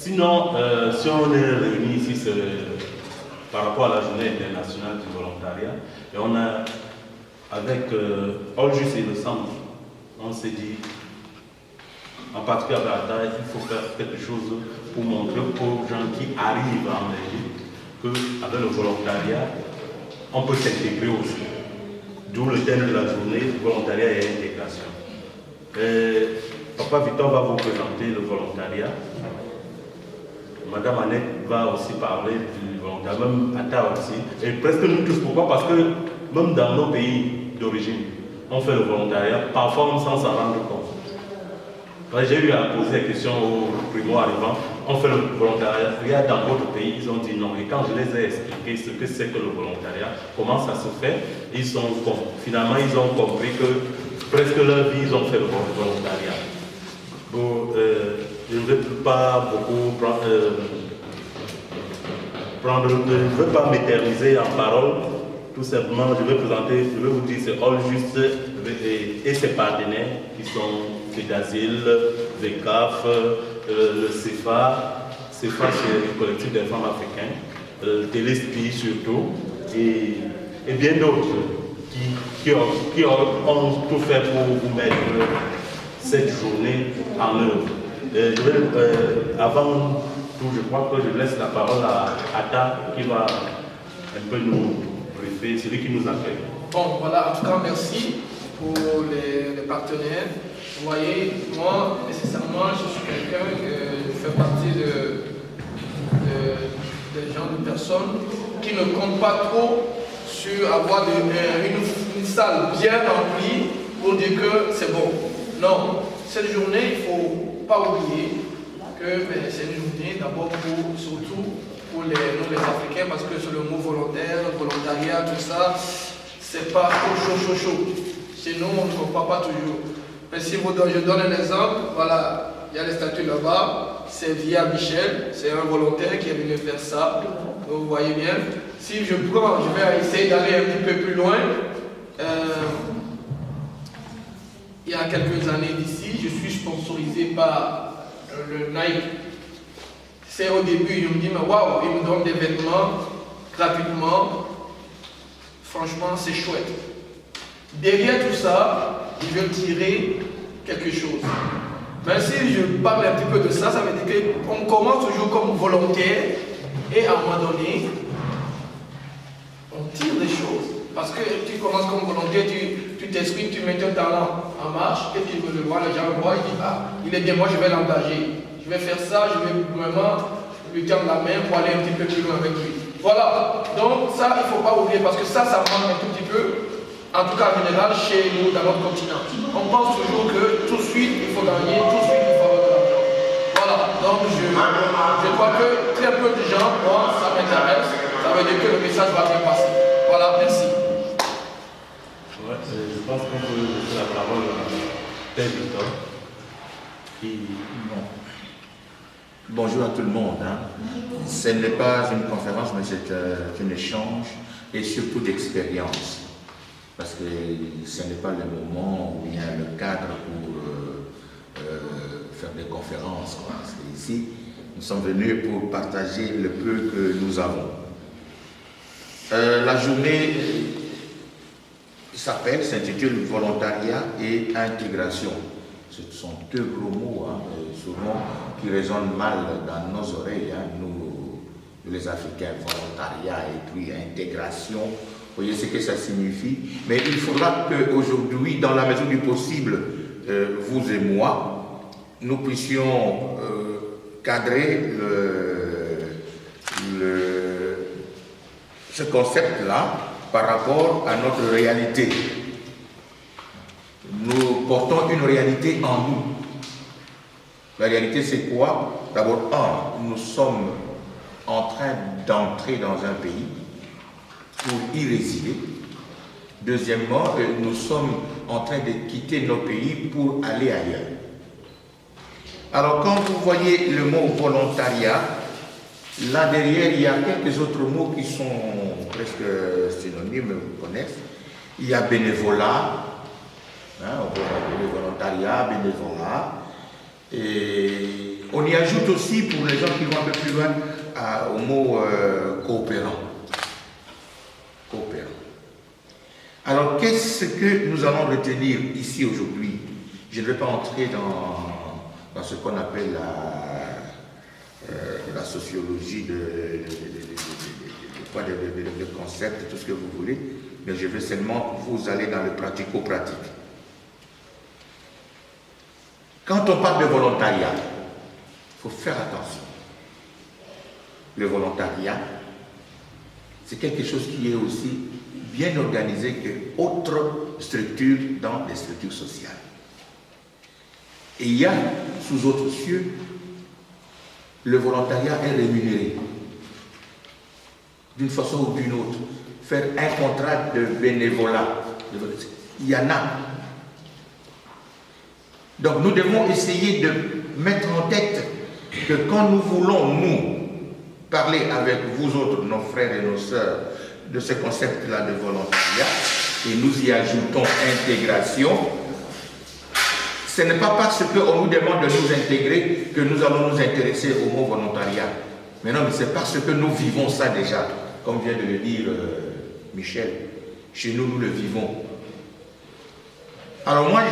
Sinon, si on est réunis ici, c'est par rapport à la journée internationale du volontariat, et on a, avec Olgis et le centre, on s'est dit, en particulier à Bata, il faut faire quelque chose pour montrer aux gens qui arrivent en Belgique qu'avec le volontariat, on peut s'intégrer aussi. D'où le thème de la journée, volontariat et intégration. Papa Victor va vous présenter le volontariat. Madame Annette va aussi parler du volontariat, même Atta aussi. Et presque nous tous. Pourquoi? Parce que même dans nos pays d'origine, on fait le volontariat, parfois sans s'en rendre compte. J'ai eu à poser la question aux primo-arrivants, on fait le volontariat dans votre pays, ils ont dit non. Et quand je les ai expliqué ce que c'est que le volontariat, comment ça se fait, finalement ils ont compris que presque leur vie, ils ont fait le volontariat. Bon, je ne vais pas beaucoup je ne veux pas m'éterniser en parole. Tout simplement, je vais vous dire, c'est Olgis et ses partenaires qui sont FEDASIL, VECAF, le CEFA. CEFA, c'est le collectif des femmes africains, le Téléspi surtout, et bien d'autres qui ont tout fait pour vous mettre cette journée en œuvre. Avant tout, je crois que je laisse la parole à Atta qui va un peu nous briefer, celui qui nous accueille. Bon, voilà, en tout cas, merci pour les partenaires. Vous voyez, moi, nécessairement, je suis quelqu'un, je fais partie des gens, de personnes qui ne comptent pas trop sur avoir une salle bien remplie pour dire que c'est bon. Non, cette journée, il ne faut pas oublier que c'est une journée d'abord surtout pour nous les Africains, parce que c'est le mot volontaire, volontariat, tout ça, c'est pas chaud. Chez nous, on ne comprend pas toujours. Mais si je donne un exemple, voilà, il y a les statues là-bas, c'est Via Michel, c'est un volontaire qui est venu faire ça. Donc vous voyez bien. Si je vais essayer d'aller un petit peu plus loin. Il y a quelques années d'ici, je suis sponsorisé par le Nike. C'est au début, je me dis, mais waouh, ils me donnent des vêtements gratuitement. Franchement, c'est chouette. Derrière tout ça, ils veulent tirer quelque chose. Mais si je parle un petit peu de ça, ça veut dire qu'on commence toujours comme volontaire et à un moment donné, on tire des choses. Parce que tu commences comme volontaire, tu t'exprimes, tu mets ton talent en marche, et tu veux le voir, les gens le voient, ils disent, ah, il est bien, moi je vais l'engager. Je vais faire ça, je vais vraiment lui tendre la main pour aller un petit peu plus loin avec lui. Voilà, donc ça, il ne faut pas oublier, parce que ça manque un tout petit peu, en tout cas en général, chez nous, dans notre continent. On pense toujours que tout de suite, il faut gagner, tout de suite, il faut avoir de l'argent. Voilà, donc je crois que très peu de gens, moi, ça m'intéresse, ça veut dire que le message va bien passer. Voilà, merci. Ouais, je pense qu'on peut laisser la parole à Père Victor. Bonjour à tout le monde. Ce n'est pas une conférence, mais c'est un échange et surtout d'expérience. Parce que ce n'est pas le moment où il y a le cadre pour faire des conférences. Parce que ici, nous sommes venus pour partager le peu que nous avons. La journée s'intitule Volontariat et intégration. Ce sont deux gros mots, souvent qui résonnent mal dans nos oreilles, nous les Africains, volontariat et puis intégration. Vous voyez ce que ça signifie. Mais il faudra qu'aujourd'hui, dans la mesure du possible, vous et moi, nous puissions cadrer ce concept-là par rapport à notre réalité. Nous portons une réalité en nous. La réalité, c'est quoi? D'abord, nous sommes en train d'entrer dans un pays pour y résider. Deuxièmement, nous sommes en train de quitter nos pays pour aller ailleurs. Alors, quand vous voyez le mot volontariat, là derrière, il y a quelques autres mots qui sont presque synonymes, vous connaissez. Il y a bénévolat, on peut appeler volontariat, bénévolat. Et on y ajoute aussi, pour les gens qui vont un peu plus loin, au mot coopérant. Coopérant. Alors, qu'est-ce que nous allons retenir ici aujourd'hui? Je ne vais pas entrer dans ce qu'on appelle la sociologie de concepts, tout ce que vous voulez, mais je vais seulement vous aller dans le pratico-pratique. Quand on parle de volontariat, il faut faire attention. Le volontariat, c'est quelque chose qui est aussi bien organisé que autres structures dans les structures sociales. Et il y a, sous autres cieux, le volontariat est rémunéré d'une façon ou d'une autre. Faire un contrat de bénévolat, il y en a. Donc nous devons essayer de mettre en tête que quand nous voulons, nous, parler avec vous autres, nos frères et nos sœurs, de ce concept-là de volontariat, et nous y ajoutons intégration, ce n'est pas parce qu'on nous demande de nous intégrer que nous allons nous intéresser au mot volontariat. Mais non, mais c'est parce que nous vivons ça déjà, comme vient de le dire Michel. Chez nous, nous le vivons. Alors moi,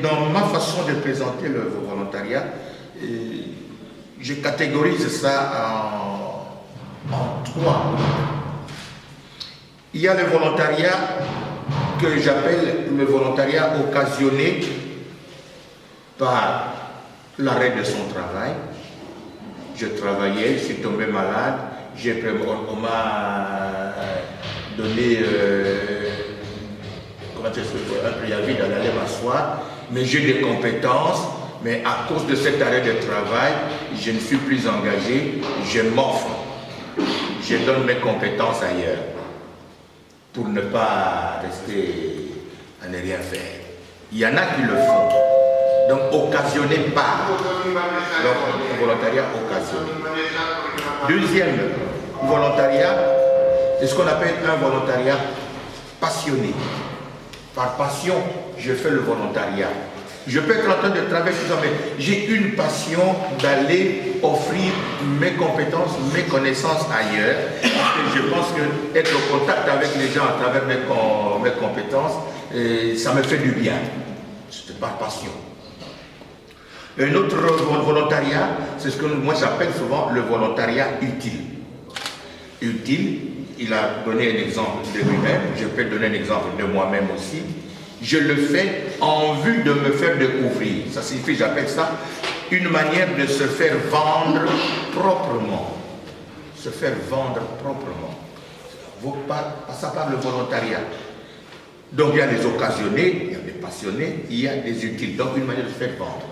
dans ma façon de présenter le volontariat, je catégorise ça en trois. Il y a le volontariat que j'appelle le volontariat occasionné par l'arrêt de son travail. Je travaillais, je suis tombé malade, on m'a donné un préavis d'aller m'asseoir, mais j'ai des compétences, mais à cause de cet arrêt de travail, je ne suis plus engagé, je m'offre, je donne mes compétences ailleurs pour ne pas rester à ne rien faire. Il y en a qui le font, donc occasionné par, donc volontariat occasionné. Deuxième volontariat, c'est ce qu'on appelle un volontariat passionné. Par passion, je fais le volontariat. Je peux être en train de travailler tout ça, mais j'ai une passion d'aller offrir mes compétences, mes connaissances ailleurs. Parce que je pense que être au contact avec les gens à travers mes compétences, ça me fait du bien. C'est par passion. Un autre volontariat, c'est ce que moi j'appelle souvent le volontariat utile. Utile, il a donné un exemple de lui-même, je peux donner un exemple de moi-même aussi. Je le fais en vue de me faire découvrir. Ça signifie, j'appelle ça une manière de se faire vendre proprement. Se faire vendre proprement. Ça parle le volontariat. Donc il y a des occasionnés, il y a des passionnés, il y a des utiles. Donc une manière de se faire vendre.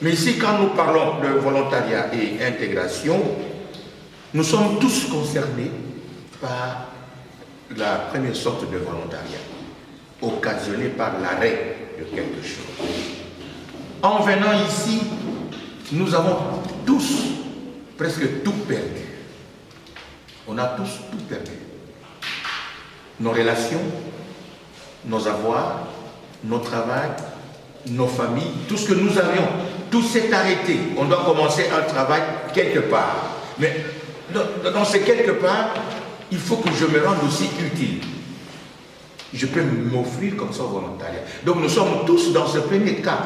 Mais ici, quand nous parlons de volontariat et intégration, nous sommes tous concernés par la première sorte de volontariat, occasionné par l'arrêt de quelque chose. En venant ici, nous avons tous presque tout perdu. On a tous tout perdu. Nos relations, nos avoirs, nos travail, nos familles, tout ce que nous avions, tout s'est arrêté. On doit commencer un travail quelque part. Mais dans ce quelque part, il faut que je me rende aussi utile. Je peux m'offrir comme ça au volontariat. Donc nous sommes tous dans ce premier cas.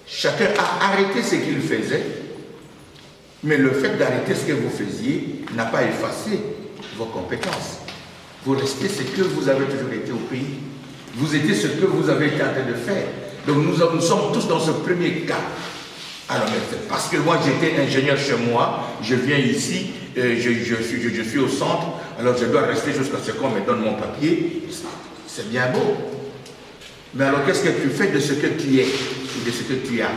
Chacun a arrêté ce qu'il faisait, mais le fait d'arrêter ce que vous faisiez n'a pas effacé vos compétences. Vous restez ce que vous avez toujours été au pays. Vous étiez ce que vous avez été en train de faire. Donc nous sommes tous dans ce premier cas. Alors, parce que moi j'étais ingénieur chez moi, je viens ici, je suis au centre, alors je dois rester jusqu'à ce qu'on me donne mon papier. C'est bien beau. Mais alors qu'est-ce que tu fais de ce que tu es ou de ce que tu as?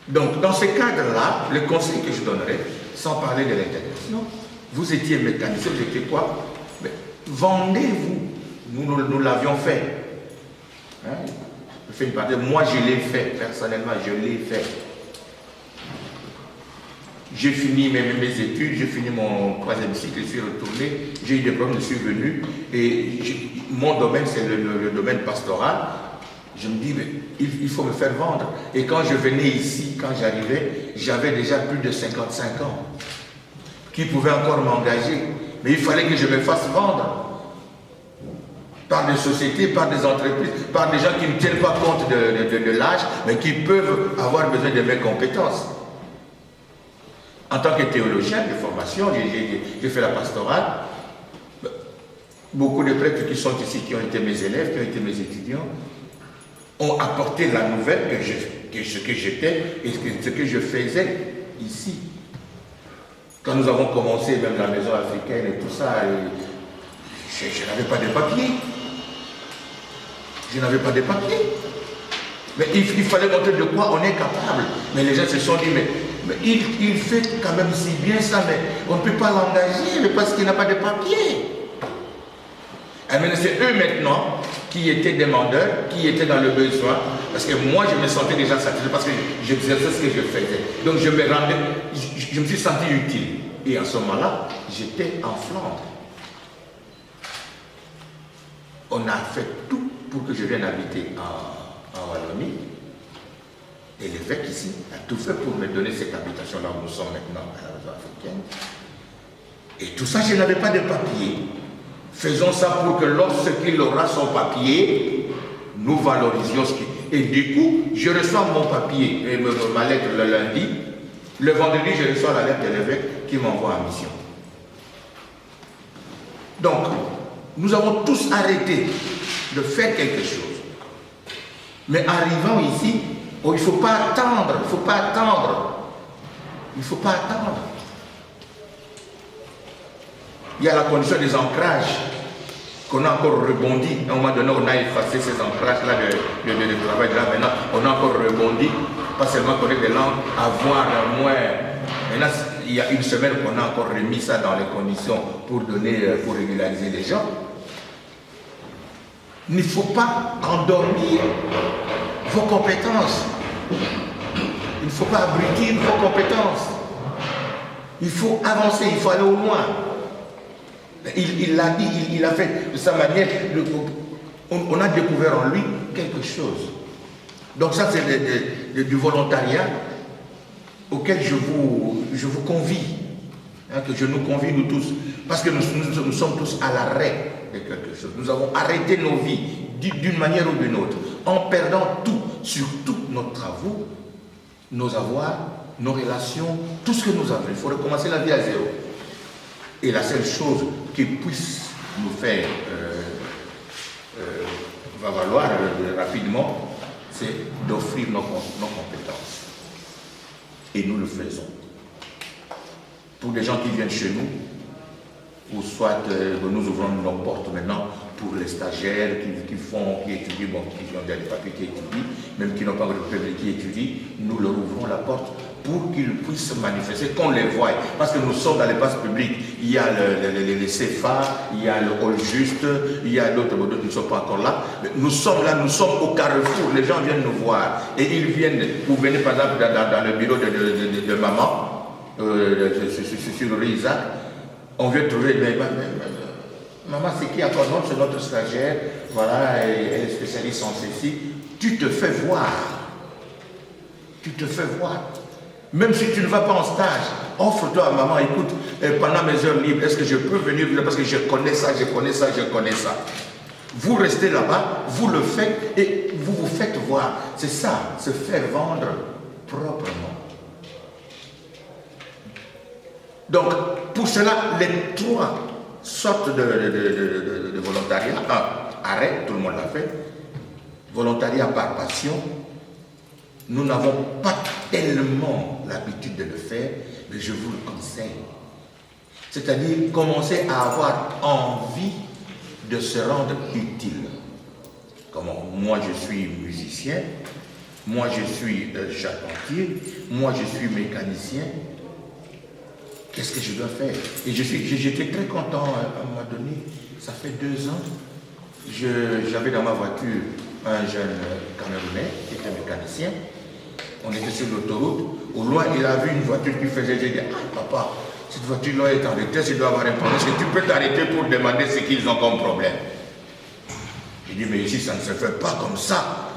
Donc dans ce cadre-là, le conseil que je donnerais, sans parler de l'intégration, vous étiez mécanicien, vous étiez quoi? Vendez-vous. Nous l'avions fait. Hein? Je fais une partie. Moi, je l'ai fait. Personnellement, je l'ai fait. J'ai fini mes études, j'ai fini mon 3e cycle, je suis retourné, j'ai eu des problèmes, je suis venu. Et mon domaine, c'est le domaine pastoral. Je me dis, mais il faut me faire vendre. Et quand je venais ici, quand j'arrivais, j'avais déjà plus de 55 ans. Qui pouvait encore m'engager? Mais il fallait que je me fasse vendre. Par des sociétés, par des entreprises, par des gens qui ne tiennent pas compte de l'âge, mais qui peuvent avoir besoin de mes compétences. En tant que théologien de formation, j'ai fait la pastorale. Beaucoup de prêtres qui sont ici, qui ont été mes élèves, qui ont été mes étudiants, ont apporté la nouvelle que ce que j'étais et ce que je faisais ici. Quand nous avons commencé, même la maison africaine et tout ça, je n'avais pas de papier. Je n'avais pas de papier. Mais il fallait montrer de quoi on est capable. Mais les gens se sont dit, mais il fait quand même si bien ça, mais on ne peut pas l'engager parce qu'il n'a pas de papier. Et maintenant, c'est eux maintenant qui étaient demandeurs, qui étaient dans le besoin, parce que moi je me sentais déjà satisfait, parce que j'exerçais ce que je faisais. Donc je me suis senti utile. Et à ce moment-là, j'étais en Flandre. On a fait tout pour que je vienne habiter en Wallonie. Et l'évêque ici a tout fait pour me donner cette habitation-là où nous sommes maintenant à la maison africaine. Et tout ça, je n'avais pas de papier. Faisons ça pour que lorsqu'il aura son papier, nous valorisions ce qui... Et du coup, je reçois mon papier, ma lettre le lundi. Le vendredi, je reçois la lettre de l'évêque qui m'envoie en mission. Donc, nous avons tous arrêté de faire quelque chose. Mais arrivant ici, il ne faut pas attendre, il ne faut pas attendre. Il ne faut pas attendre. Il y a la condition des ancrages qu'on a encore rebondi. À un moment donné, on a effacé ces ancrages-là de travail de là. Maintenant, on a encore rebondi. Pas seulement connaître des langues, avoir moins. Maintenant, il y a une semaine qu'on a encore remis ça dans les conditions pour régulariser les gens. Il ne faut pas endormir vos compétences. Il ne faut pas abrutir vos compétences. Il faut avancer, il faut aller au loin. Il l'a dit, il a fait de sa manière. On a découvert en lui quelque chose. Donc ça, c'est du volontariat auquel je vous convie, que je nous convie nous tous, parce que nous sommes tous à l'arrêt de quelque chose. Nous avons arrêté nos vies d'une manière ou d'une autre, en perdant tout, surtout nos travaux, nos avoirs, nos relations, tout ce que nous avons. Il faut recommencer la vie à zéro. Et la seule chose qui puisse nous faire va valoir rapidement, c'est d'offrir nos compétences. Et nous le faisons. Pour des gens qui viennent chez nous, ou soit nous ouvrons nos portes maintenant pour les stagiaires qui étudient, qui ont des papiers qui étudient, même qui n'ont pas de papiers qui étudient, nous leur ouvrons la porte pour qu'ils puissent se manifester, qu'on les voie. Parce que nous sommes dans l'espace public. Il y a les CFA, il y a le Hall Juste, il y a d'autres qui ne sont pas encore là. Mais nous sommes là, nous sommes au carrefour. Les gens viennent nous voir. Et ils viennent, vous venez par exemple dans le bureau de maman, sur rue Isaac, on vient trouver, maman, c'est qui encore? Non, c'est notre stagiaire, voilà, elle est spécialiste en ceci. Tu te fais voir. Tu te fais voir. Même si tu ne vas pas en stage, offre-toi à maman, écoute, pendant mes heures libres, est-ce que je peux venir parce que je connais ça, je connais ça, je connais ça. Vous restez là-bas, vous le faites et vous vous faites voir. C'est ça, se faire vendre proprement. Donc, pour cela, les trois sortes de volontariat. Arrêt, tout le monde l'a fait. Volontariat par passion. Nous n'avons pas tellement l'habitude de le faire, mais je vous le conseille. C'est-à-dire commencer à avoir envie de se rendre utile. Comment? Moi, je suis musicien. Moi, je suis charpentier. Moi, je suis mécanicien. Qu'est-ce que je dois faire? Et j'étais très content à un moment donné. Ça fait 2 ans. J'avais dans ma voiture un jeune Camerounais qui était mécanicien. On était sur l'autoroute. Au loin, il a vu une voiture qui faisait. J'ai dit, ah papa, cette voiture-là est en retard, tu dois avoir un problème. Est-ce que tu peux t'arrêter pour demander ce qu'ils ont comme problème? Il dit, mais ici, ça ne se fait pas comme ça.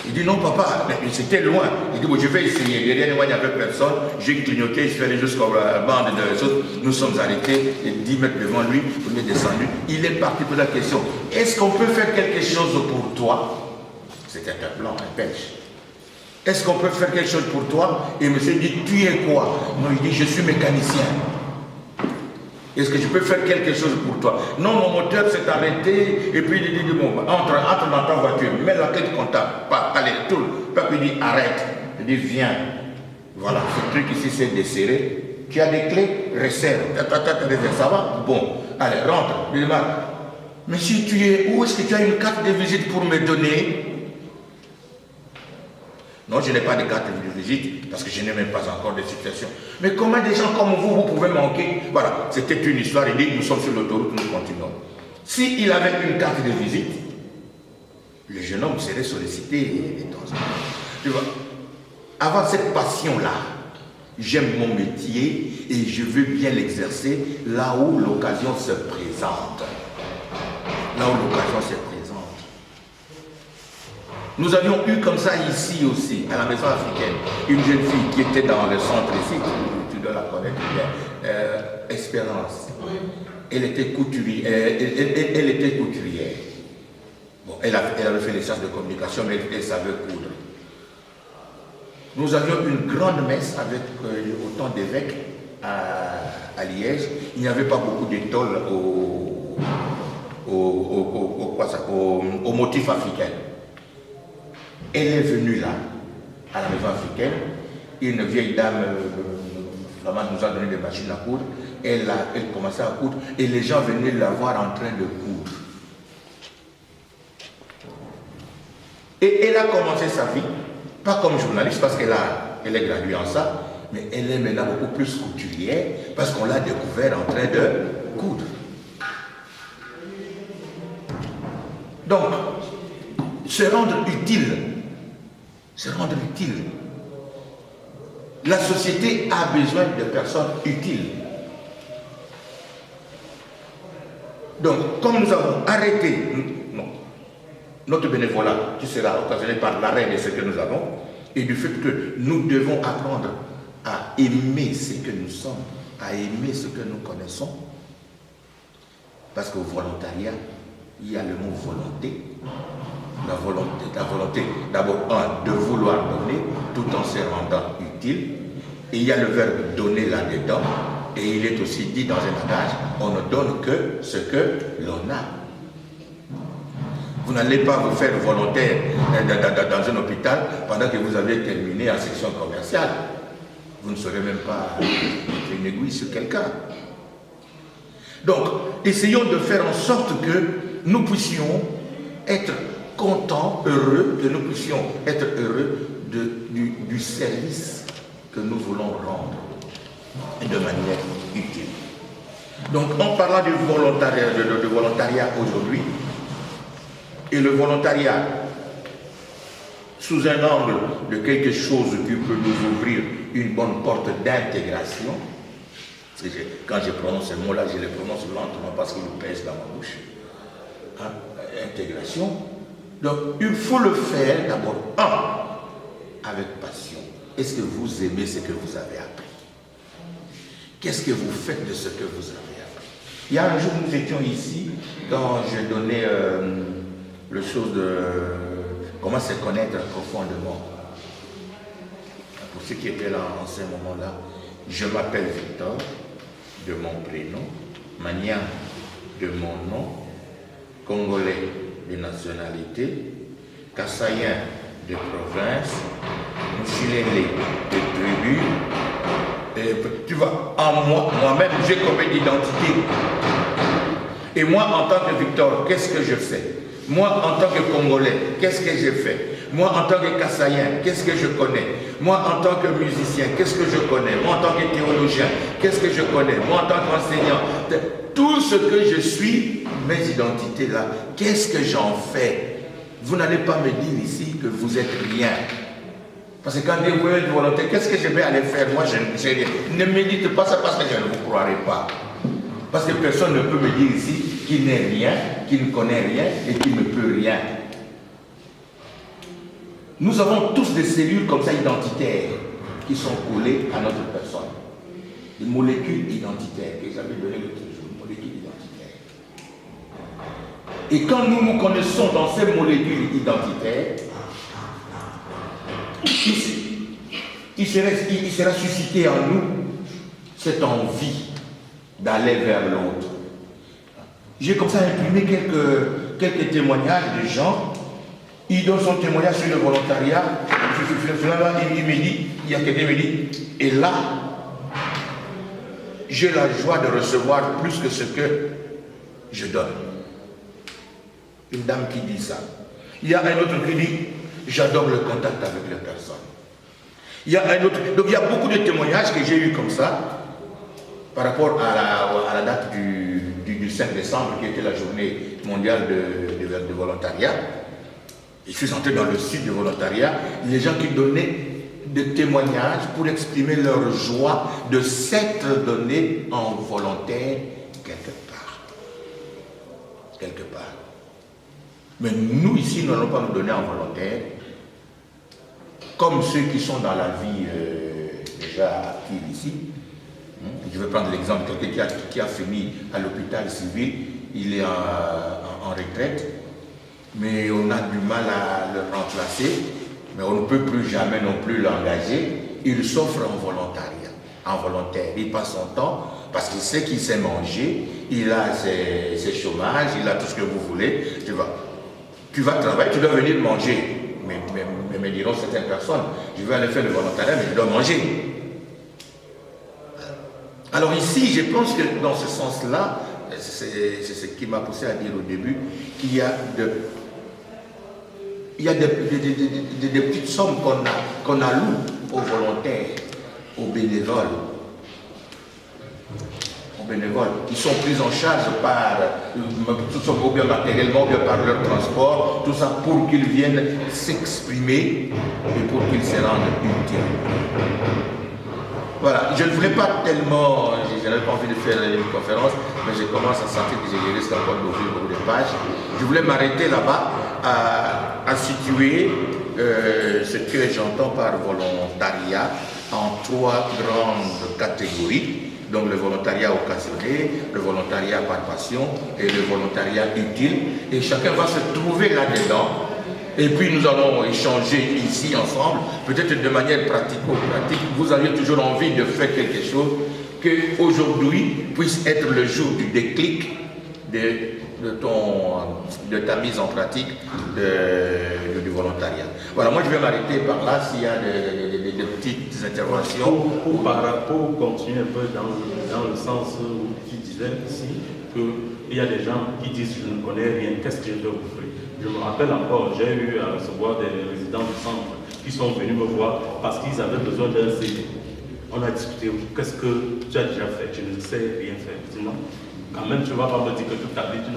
Il dit non papa, mais c'était loin. Il dit bon, je vais essayer. Le dernier mois il n'y avait personne, j'ai clignoté, je suis allé jusqu'à la bande de choses. Nous sommes arrêtés, 10 mètres devant lui, on est descendu. Il est parti pour la question. Est-ce qu'on peut faire quelque chose pour toi? C'était un blanc, un belge. Est-ce qu'on peut faire quelque chose pour toi? Et monsieur dit, tu es quoi? Non, il dit, je suis mécanicien. Est-ce que je peux faire quelque chose pour toi? Non, mon moteur s'est arrêté, et puis il dit, bon, entre dans ta voiture, mets la clé de contact, allez, tout. Puis il dit, arrête. Il dit, viens. Voilà, ce truc ici c'est desserré. Tu as des clés? Resserre. Ça va? Bon, allez, rentre. Il dit, mais si tu es où? Est-ce que tu as une carte de visite pour me donner? Non, je n'ai pas de carte de visite parce que je n'ai même pas encore de situation. Mais comment des gens comme vous, vous pouvez manquer? Voilà, c'était une histoire. Il dit, nous sommes sur l'autoroute, nous continuons. S'il avait une carte de visite, le jeune homme serait sollicité. Tu vois, avant cette passion-là, j'aime mon métier et je veux bien l'exercer là où l'occasion se présente. Là où l'occasion se présente. Nous avions eu comme ça ici aussi, à la maison africaine, une jeune fille qui était dans le centre ici, tu dois la connaître bien, Espérance. Elle était couturière. Elle était couturière. Bon, elle avait fait les sciences de communication, mais elle savait coudre. Nous avions une grande messe avec autant d'évêques à Liège. Il n'y avait pas beaucoup d'étoiles au motif africain. Elle est venue là, à la maison africaine. Une vieille dame flamande nous a donné des machines à coudre. Elle commençait à coudre et les gens venaient la voir en train de coudre. Et elle a commencé sa vie, pas comme journaliste parce qu'elle est graduée en ça, mais elle est maintenant beaucoup plus couturière parce qu'on l'a découvert en train de coudre. Donc, se rendre utile. Se rendre utile. La société a besoin de personnes utiles. Donc, comme nous avons arrêté notre bénévolat, qui sera occasionné par l'arrêt de ce que nous avons, et du fait que nous devons apprendre à aimer ce que nous sommes, à aimer ce que nous connaissons, parce qu'au volontariat, il y a le mot volonté. La volonté d'abord, de vouloir donner tout en se rendant utile. Et il y a le verbe donner là-dedans. Et il est aussi dit dans un adage, on ne donne que ce que l'on a. Vous n'allez pas vous faire volontaire dans un hôpital pendant que vous avez terminé en section commerciale. Vous ne saurez même pas mettre une aiguille sur quelqu'un. Donc, essayons de faire en sorte que nous puissions être contents, heureux, que nous puissions être heureux du service que nous voulons rendre de manière utile. Donc, en parlant du volontariat aujourd'hui, et le volontariat sous un angle de quelque chose qui peut nous ouvrir une bonne porte d'intégration, quand je prononce ce mot-là, je le prononce lentement parce qu'il pèse dans ma bouche. Hein? Intégration. Donc, il faut le faire d'abord, avec passion. Est-ce que vous aimez ce que vous avez appris? Qu'est-ce que vous faites de ce que vous avez appris? Il y a un jour, nous étions ici, quand j'ai donné le chose de comment se connaître profondément. Pour ceux qui étaient là en ce moment-là, je m'appelle Victor, de mon prénom, Magnan, de mon nom, Congolais de nationalité, Kassaïen de province, Mouchilélé de tribu. Et, tu vois, en moi-même, j'ai combien d'identités. Et moi, en tant que Victor, qu'est-ce que je fais? Moi, en tant que Congolais, qu'est-ce que j'ai fait? Moi, en tant que Kassaïen, qu'est-ce que je connais? Moi, en tant que musicien, qu'est-ce que je connais? Moi, en tant que théologien, qu'est-ce que je connais? Moi, en tant qu'enseignant, tout ce que je suis, mes identités-là, qu'est-ce que j'en fais? Vous n'allez pas me dire ici que vous êtes rien. Parce que quand vous êtes volontaire, qu'est-ce que je vais aller faire? Moi, je ne sais rien. Ne me dites pas ça parce que je ne vous croirai pas. Parce que personne ne peut me dire ici qu'il n'est rien, qu'il ne connaît rien et qu'il ne peut rien. Nous avons tous des cellules comme ça identitaires qui sont collées à notre personne. Des molécules identitaires que j'avais donné l'autre jour, molécules identitaires. Et quand nous nous connaissons dans ces molécules identitaires, il sera suscité en nous cette envie d'aller vers l'autre. J'ai comme ça imprimé quelques témoignages de gens. Il donne son témoignage sur le volontariat. Il me dit, il y a quelqu'un qui me dit, et là, j'ai la joie de recevoir plus que ce que je donne. Une dame qui dit ça. Il y a un autre qui dit, j'adore le contact avec les personnes. Il y a un autre. Donc il y a beaucoup de témoignages que j'ai eu comme ça par rapport à la date du 5 décembre qui était la journée mondiale de volontariat. Je suis entré dans le site de volontariat, les gens qui donnaient des témoignages pour exprimer leur joie de s'être donné en volontaire quelque part. Quelque part. Mais nous ici, nous n'allons pas nous donner en volontaire, comme ceux qui sont dans la vie déjà active ici. Je vais prendre l'exemple de quelqu'un qui a fini à l'hôpital civil, il est en retraite, mais on a du mal à le remplacer, mais on ne peut plus jamais non plus l'engager. Il s'offre en volontaire. Il passe son temps parce qu'il sait qu'il sait manger, il a ses chômages, il a tout ce que vous voulez. Tu vas travailler, tu dois venir manger. Mais diront certaines personnes, je vais aller faire le volontariat, mais je dois manger. Alors ici, je pense que dans ce sens-là, c'est ce qui m'a poussé à dire au début, qu'il y a des petites sommes qu'on alloue aux volontaires, aux bénévoles, qui sont pris en charge par, ou bien matériellement, ou bien par leur transport, tout ça pour qu'ils viennent s'exprimer et pour qu'ils se rendent utiles. Voilà, je ne voulais pas tellement, je n'avais pas envie de faire une conférence, mais je commence à sentir que je risque encore d'ouvrir beaucoup de pages. Je voulais m'arrêter là-bas à situer ce que j'entends par volontariat en 3 grandes catégories. Donc le volontariat occasionné, le volontariat par passion et le volontariat utile. Et chacun va se trouver là-dedans. Et puis nous allons échanger ici ensemble, peut-être de manière pratico-pratique. Vous aviez toujours envie de faire quelque chose que aujourd'hui puisse être le jour du déclic de ta mise en pratique du volontariat. Voilà, moi je vais m'arrêter par là s'il y a des petites interventions. Pour continuer un peu dans le sens où tu disais ici qu'il y a des gens qui disent je ne connais rien, qu'est-ce que je dois offrir? Je me rappelle encore, j'ai eu à recevoir des résidents du centre qui sont venus me voir parce qu'ils avaient besoin d'un CV. On a discuté, qu'est-ce que tu as déjà fait? Je ne sais rien faire. Sinon, quand même, tu ne vas pas me dire que toute ta vie, tu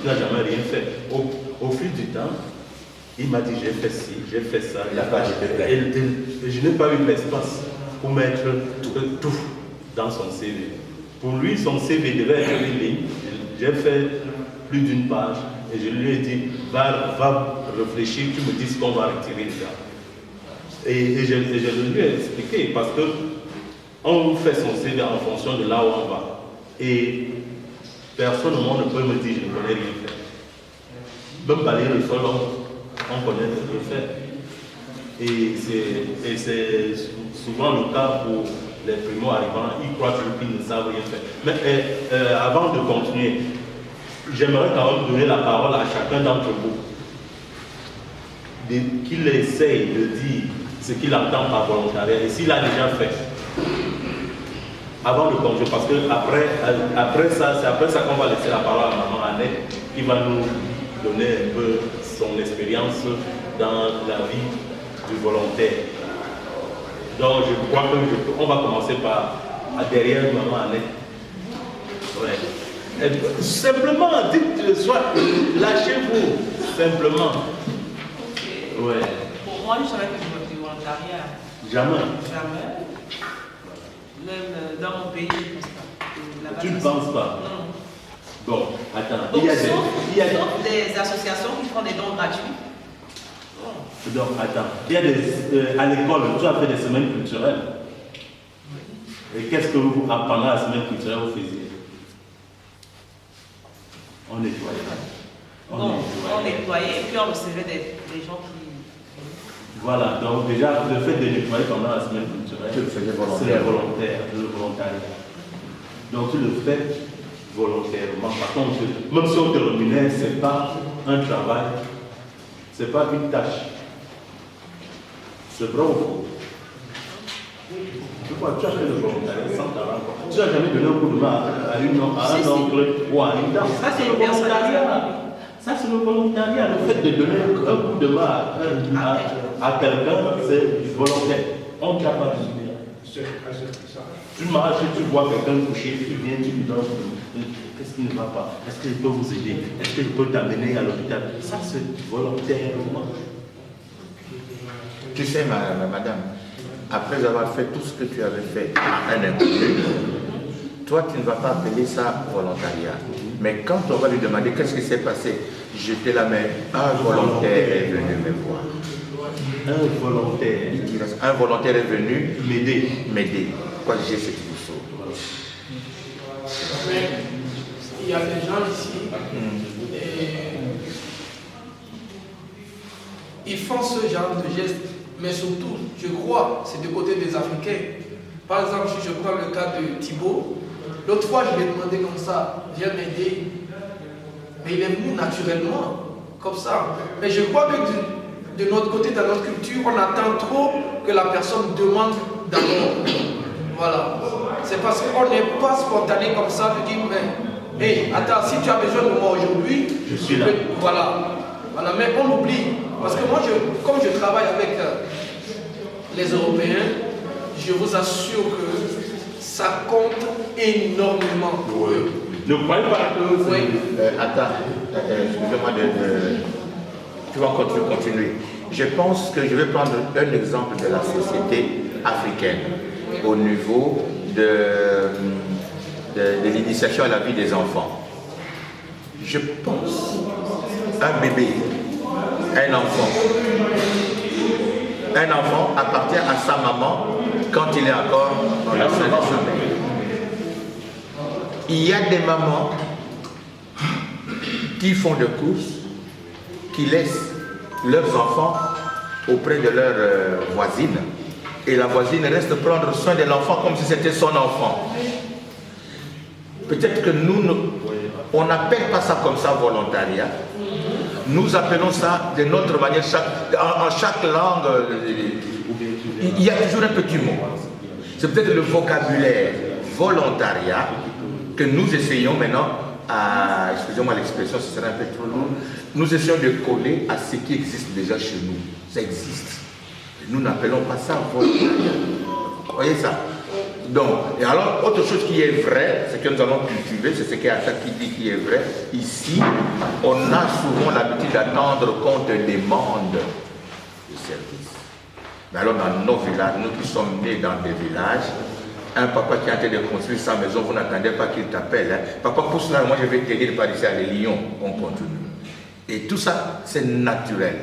n'as jamais rien fait. Au fil du temps, il m'a dit, j'ai fait ci, j'ai fait ça. Et je n'ai pas eu l'espace pour mettre tout dans son CV. Pour lui, son CV devait être une ligne. J'ai fait plus d'une page. Et je lui ai dit, va réfléchir, tu me dis ce qu'on va retirer déjà. Et je lui ai expliqué, parce qu'on fait son CV en fonction de là où on va. Et personne au monde ne peut me dire, je ne connais rien faire. Même balayer le sol, on connaît rien faire. Et c'est souvent le cas pour les primo-arrivants, ils croient qu'ils ne savent rien faire. Mais avant de continuer, j'aimerais quand même donner la parole à chacun d'entre vous, qu'il essaye de dire ce qu'il entend par volontariat et s'il a déjà fait. Avant de continuer, parce que après ça, c'est après ça qu'on va laisser la parole à maman Annette qui va nous donner un peu son expérience dans la vie du volontaire. Donc je crois qu'on va commencer par derrière maman Annette. Ouais. Simplement, dites, soit lâchez-vous, simplement. Ouais. Pour moi, je savais que je me fais volontariat. Jamais. Jamais. Même dans mon pays, je ne pense pas. Tu ne penses pas? Non. Bon, attends. Donc, sauf des associations qui font des dons gratuits. Donc, attends, il y a à l'école, tu as fait des semaines culturelles. Et qu'est-ce que vous, pendant la semaine culturelle, vous faisiez? On nettoyait. On nettoyait et puis on recevait des gens qui... Voilà, donc déjà, le fait de nettoyer pendant la semaine culturelle, c'est le volontariat. Donc tu le fais volontairement. Par contre, même si on te rémunère, ce n'est pas un travail, ce n'est pas une tâche. C'est vrai ou faux? Tu as fait le volontariat sans talent. Tu n'as jamais donné un coup de main à un oncle ou à une dame. Ça, c'est le volontariat. Ça, c'est le volontariat. Le fait de donner un coup de main à quelqu'un, c'est volontaire. On ne t'a pas dit. Tu marches, tu vois quelqu'un couché, tu viens, tu lui donnes. Qu'est-ce qui ne va pas? Est-ce qu'il peut vous aider? Est-ce qu'il peut t'amener à l'hôpital? Ça, c'est volontairement. Tu sais, madame, après avoir fait tout ce que tu avais fait à un inconnu, toi, tu ne vas pas appeler ça volontariat. Mais quand on va lui demander qu'est-ce qui s'est passé, jeter la main, un volontaire est venu me voir. Un volontaire est venu m'aider. Quoi, j'ai cette chose. Mais il y a des gens ici, et ils font ce genre de gestes, mais surtout, je crois, c'est du côté des Africains. Par exemple, si je prends le cas de Thibaut, l'autre fois, je lui ai demandé comme ça, viens m'aider. Mais il est venu naturellement, comme ça. Mais je crois que de notre côté, dans notre culture, on attend trop que la personne demande d'abord. Voilà. C'est parce qu'on n'est pas spontané comme ça de dire, mais, hey, attends, si tu as besoin de moi aujourd'hui, je suis là. Voilà. Mais on oublie. Parce que moi, comme je travaille avec les Européens, je vous assure que ça compte énormément pour eux. Ne croyez pas que... Oui. Attends, excusez-moi tu vas continuer. Je pense que je vais prendre un exemple de la société africaine au niveau de l'initiation à la vie des enfants. Je pense un bébé, un enfant appartient à sa maman quand il est encore dans la sein de sa mère. Il y a des mamans qui font des courses, qui laissent leurs enfants auprès de leur voisine, et la voisine reste prendre soin de l'enfant comme si c'était son enfant. Peut-être que on n'appelle pas ça comme ça volontariat. Nous appelons ça de notre manière, en chaque langue, il y a toujours un petit mot. C'est peut-être le vocabulaire volontariat que nous essayons maintenant à, excusez-moi l'expression, ce serait un peu trop lourd, nous essayons de coller à ce qui existe déjà chez nous. Ça existe. Nous n'appelons pas ça volontariat. Vous voyez ça? Donc, et alors, autre chose qui est vrai, c'est que nous allons cultiver, c'est ce qu'Atta qui dit qui est vrai. Ici, on a souvent l'habitude d'attendre qu'on te demande le service. Mais alors, dans nos villages, nous qui sommes nés dans des villages, un papa qui est en train de construire sa maison, vous n'attendez pas qu'il t'appelle. Hein. Papa, pousse là, moi je vais t'aider par ici à Lyon. On continue. Et tout ça, c'est naturel.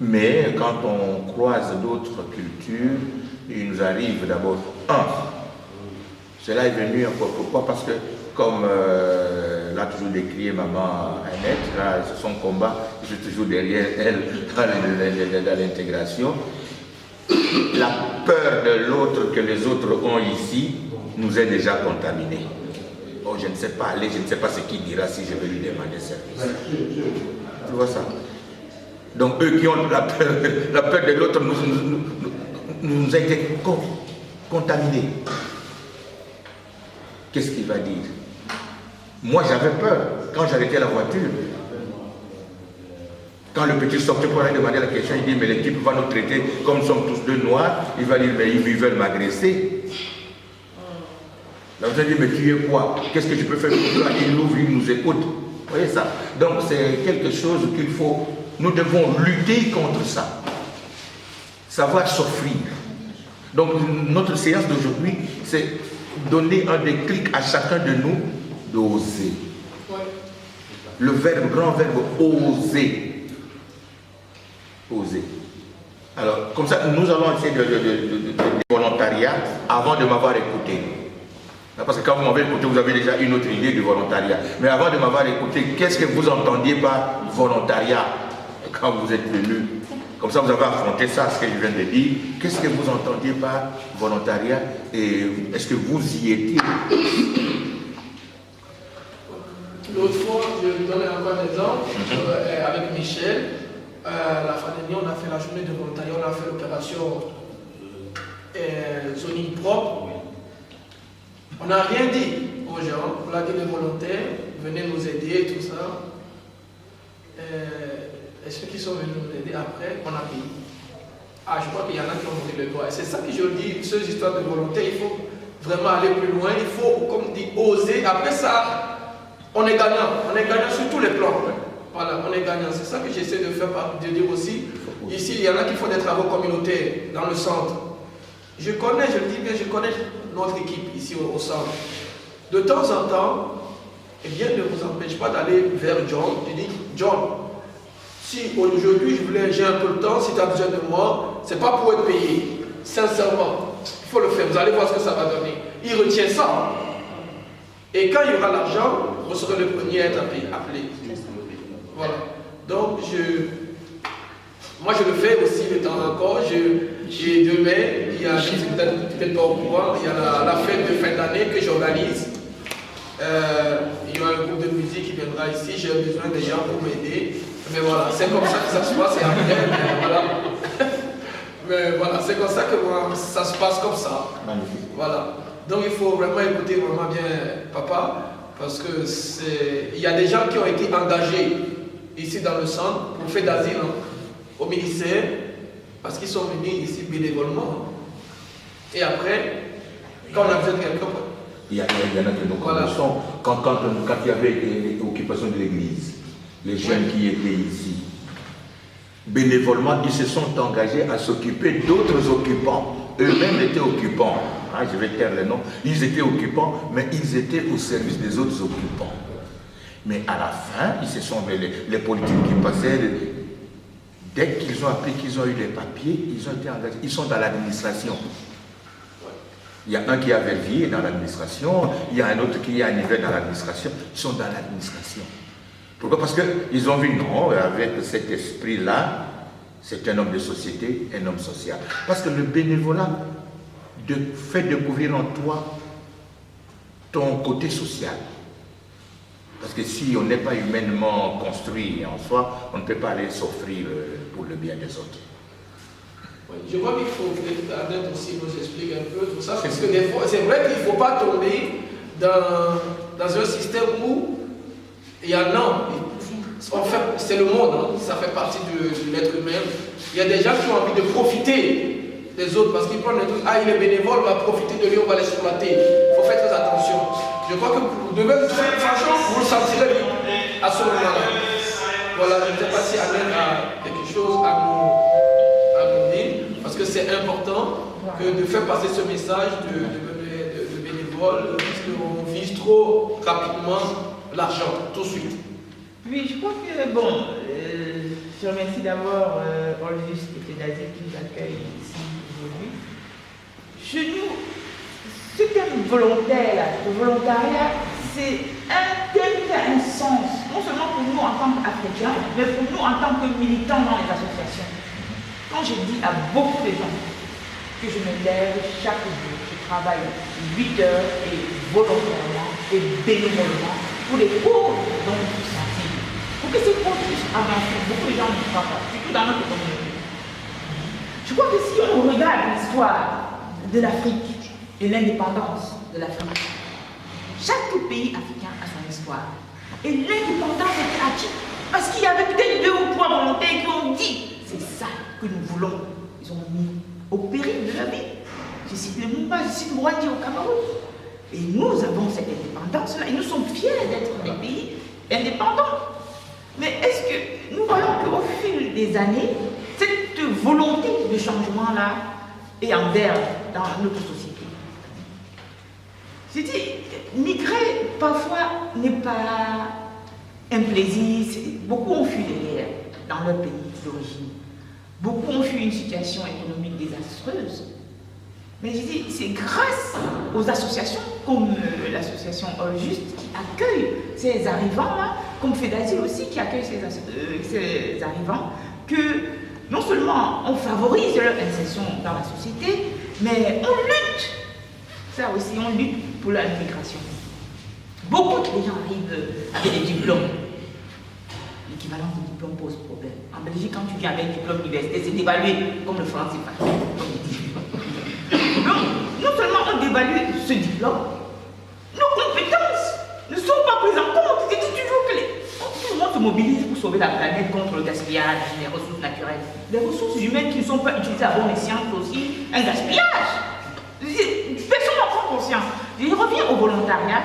Mais quand on croise d'autres cultures, il nous arrive d'abord, cela est venu encore. Pourquoi? Parce que, comme l'a toujours décrié maman Annette, là, c'est son combat, je suis toujours derrière elle dans l'intégration. La peur de l'autre que les autres ont ici nous est déjà contaminée. Oh, je ne sais pas aller, je ne sais pas ce qu'il dira si je vais lui demander service. Tu vois ça? Donc eux qui ont la peur de l'autre nous a été contaminés. Qu'est-ce qu'il va dire? Moi j'avais peur quand j'arrêtais la voiture. Quand le petit sortait pour aller demander la question, il dit mais l'équipe va nous traiter comme nous sommes tous deux noirs. Il va dire mais ils veulent m'agresser. La personne dit mais tu es quoi? Qu'est-ce que je peux faire pour toi? Il ouvre, il nous écoute. Vous voyez ça? Donc c'est quelque chose qu'il faut. Nous devons lutter contre ça. Savoir s'offrir. Donc notre séance d'aujourd'hui, c'est donner un déclic à chacun de nous d'oser. Le verbe, grand verbe, oser. Oser. Alors, comme ça, nous allons essayer de volontariat avant de m'avoir écouté. Parce que quand vous m'avez écouté, vous avez déjà une autre idée du volontariat. Mais avant de m'avoir écouté, qu'est-ce que vous entendiez par volontariat quand vous êtes venu? Comme ça, vous avez affronté ça, ce que je viens de dire. Qu'est-ce que vous entendiez par volontariat et est-ce que vous y étiez? L'autre fois, je vais vous donner encore un exemple. Avec Michel, la fin d'année, on a fait la journée de volontariat, on a fait l'opération zoning propre. On n'a rien dit aux gens, on a dit les volontaires, venez nous aider, tout ça. Et ceux qui sont venus nous aider après, on a payé. Ah, je crois qu'il y en a qui ont monté le doigt. Et c'est ça que je dis, ces histoires de volontaires, il faut vraiment aller plus loin, il faut, comme on dit, oser. Après ça, on est gagnant sur tous les plans. Voilà, on est gagnant. C'est ça que j'essaie de faire, de dire aussi. Ici, il y en a qui font des travaux communautaires dans le centre. Je connais, je le dis bien, je connais notre équipe ici au centre. De temps en temps, eh bien, ne vous empêche pas d'aller vers John. Tu dis, John, si aujourd'hui j'ai un peu le temps, si tu as besoin de moi, c'est pas pour être payé. Sincèrement, il faut le faire. Vous allez voir ce que ça va donner. Il retient ça. Et quand il y aura l'argent, vous serez le premier à être appelé. Voilà. Donc, moi je le fais aussi de temps en temps. Demain, il y a, peut-être pas au courant, il y a la fête de fin d'année que j'organise. Il y aura un groupe de musique qui viendra ici. J'ai besoin des gens pour m'aider. Mais voilà, c'est comme ça que ça se passe. Et après, voilà. Mais voilà, c'est comme ça que ça se passe comme ça. Magnifique. Voilà. Donc il faut vraiment écouter vraiment bien papa, parce que il y a des gens qui ont été engagés ici dans le centre pour faire d'asile au ministère, parce qu'ils sont venus ici bénévolement. Et après, quand on a besoin de quelqu'un, il y en a que nous connaissons. Quand il y avait l'occupation de l'église, les jeunes qui étaient ici, bénévolement, ils se sont engagés à s'occuper d'autres occupants. Eux-mêmes étaient occupants. Ah, je vais taire les noms. Ils étaient occupants, mais ils étaient au service des autres occupants. Mais à la fin, ils se sont les politiques qui passaient. Dès qu'ils ont appris qu'ils ont eu les papiers, ils ont été engagés. Ils sont dans l'administration. Il y a un qui a vervié dans l'administration, il y a un autre qui est arrivé dans l'administration. Ils sont dans l'administration. Pourquoi? Parce qu'ils ont vu, non, avec cet esprit-là, c'est un homme de société, un homme social. Parce que le bénévolat fait découvrir en toi ton côté social. Parce que si on n'est pas humainement construit en soi, on ne peut pas aller s'offrir pour le bien des autres. Oui, je crois qu'il faut que Annette aussi nous explique un peu tout ça, parce que des fois, c'est vrai qu'il ne faut pas tomber dans un système où il y a en fait, c'est le monde, hein, ça fait partie de l'être humain. Il y a des gens qui ont envie de profiter des autres parce qu'ils prennent le truc, ah il est bénévole, on va profiter de lui, on va l'exploiter. Il faut faire très attention. Je crois que vous devez, franchement, vous le sentirez à ce moment-là. Voilà, je ne sais pas si Annette a quelque chose à nous dire, parce que c'est important de faire passer ce message de bénévole, parce qu'on vise trop rapidement l'argent, tout de suite. Oui, je crois que, bon, je remercie d'abord Olgus et Tédazé qui nous accueille ici aujourd'hui. Chez nous, ce terme volontaire, le volontariat, c'est un terme qui a un sens, non seulement pour nous en tant qu'Africains, mais pour nous en tant que militants dans les associations. Quand je dis à beaucoup de gens que je me lève chaque jour, je travaille 8 heures et volontairement et bénévolement pour les pauvres dont je suis sensible. Pour que ces pauvres puissent avancer, beaucoup de gens ne croient pas, surtout dans notre communauté. Je crois que si on regarde l'histoire de l'Afrique et l'indépendance de l'Afrique, chaque pays africain a son histoire. Et l'indépendance était acquise parce qu'il y avait peut-être 2 ou 3 volontaires qui ont dit c'est ça que nous voulons. Ils ont mis au péril de la vie. Je cite le Mumba, je cite Mwandi au Cameroun. Et nous avons cette indépendance-là et nous sommes fiers d'être des pays indépendants. Mais est-ce que nous voyons qu'au fil des années, cette volonté de changement-là est en berne dans notre société? Je dis, migrer parfois n'est pas un plaisir. Beaucoup ont fui les guerres dans leur pays d'origine. Beaucoup ont fui une situation économique désastreuse. Mais je dis, c'est grâce aux associations comme l'association All Just qui accueille ces arrivants-là, comme FEDASIL aussi qui accueille ces arrivants, que non seulement on favorise leur insertion dans la société, mais on lutte, ça aussi, on lutte pour leur intégration. Beaucoup de gens arrivent avec des diplômes. L'équivalent du diplôme pose problème. En Belgique, quand tu viens avec un diplôme universitaire, c'est dévalué comme le français. Donc, non seulement on dévalue ce diplôme, nos compétences ne sont pas prises en compte. Je dis toujours que tout le monde se mobilise pour sauver la planète contre le gaspillage, les ressources naturelles. Les ressources humaines qui ne sont pas utilisées à bon escient, c'est aussi un gaspillage. Personne n'en prend conscience. Je reviens au volontariat.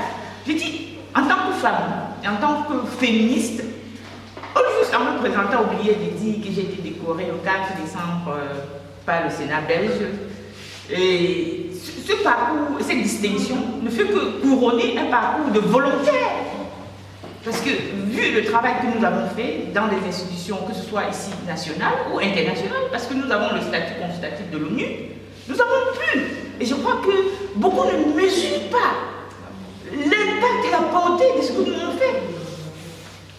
Je dis, en tant que femme, en tant que féministe, juste en me présentant, oublié de dire que j'ai été décorée le 4 décembre par le Sénat belge. Et ce parcours, cette distinction ne fait que couronner un parcours de volontaire. Parce que, vu le travail que nous avons fait dans les institutions, que ce soit ici nationales ou internationales, parce que nous avons le statut consultatif de l'ONU, nous avons pu, et je crois que beaucoup ne mesurent pas l'impact et la portée de ce que nous avons fait.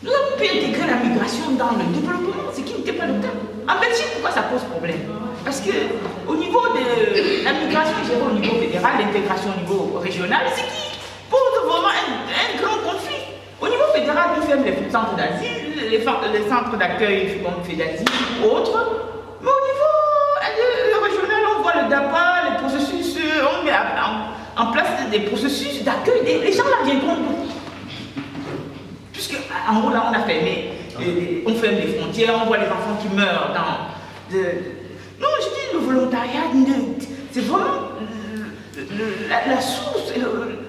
Nous avons pu intégrer la migration dans le développement, ce qui n'était pas le cas. En Belgique, pourquoi ça pose problème? Parce qu'au niveau de la migration gérée au niveau fédéral, l'intégration au niveau régional, c'est qui pose vraiment un grand conflit. Au niveau fédéral, nous fermons les centres d'asile, les centres d'accueil comme FEDASIL ou autres. Mais au niveau régional, on voit le DAPA, les processus, on met en place des processus d'accueil. Les gens là viendront d'où? Puisque en gros là on a fermé, on ferme les frontières, on voit les enfants qui meurent dans... Non, je dis le volontariat, c'est vraiment la source,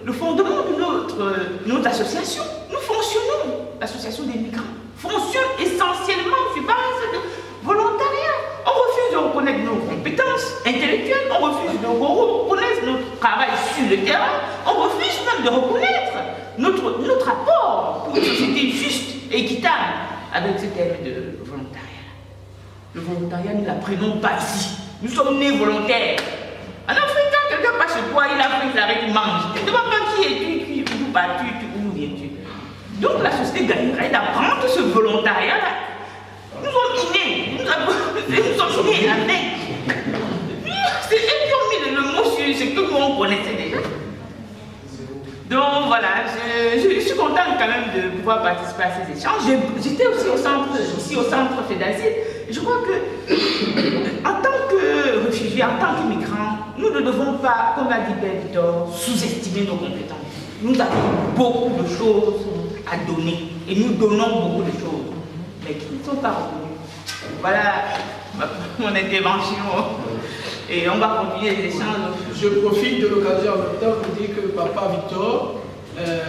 le fondement de notre association. Nous fonctionnons, l'association des migrants, fonctionne essentiellement sur base de volontariat. On refuse de reconnaître nos compétences intellectuelles, on refuse de reconnaître notre travail sur le terrain, on refuse même de reconnaître notre apport pour une société juste et équitable avec ce terme de volontariat. Le volontariat, nous l'apprenons pas ici. Nous sommes nés volontaires. En Afrique, quand quelqu'un passe chez toi, il a pris, il s'arrête, il mange. Tu ne demandes pas qui es-tu, d'où vas-tu, où viens-tu. Donc la société gagnerait d'apprendre ce volontariat-là. Nous sommes innés. Nous sommes nés avec. C'est eux qui ont mis le mot sur ce que nous on connaissait déjà. Donc voilà, je suis contente quand même de pouvoir participer à ces échanges. J'étais aussi au centre FEDASIL. Je crois que, en tant que réfugiés, en tant que migrants, nous ne devons pas, comme l'a dit Père Victor, sous-estimer nos compétences. Nous avons beaucoup de choses à donner et nous donnons beaucoup de choses, mais qui ne sont pas reconnues. Voilà mon intervention. Et on va continuer les échanges. Je profite de l'occasion en même temps pour dire que Papa Victor,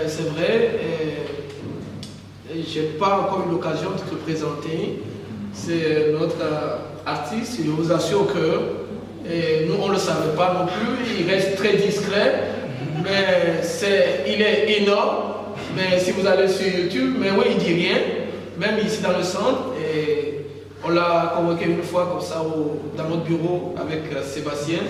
c'est vrai, je n'ai pas encore eu l'occasion de te présenter. C'est notre artiste, il vous assure que nous on ne le savait pas non plus, il reste très discret, mais il est énorme. Mais si vous allez sur YouTube, mais oui, il dit rien, même ici dans le centre. Et on l'a convoqué une fois comme ça dans notre bureau avec Sébastien.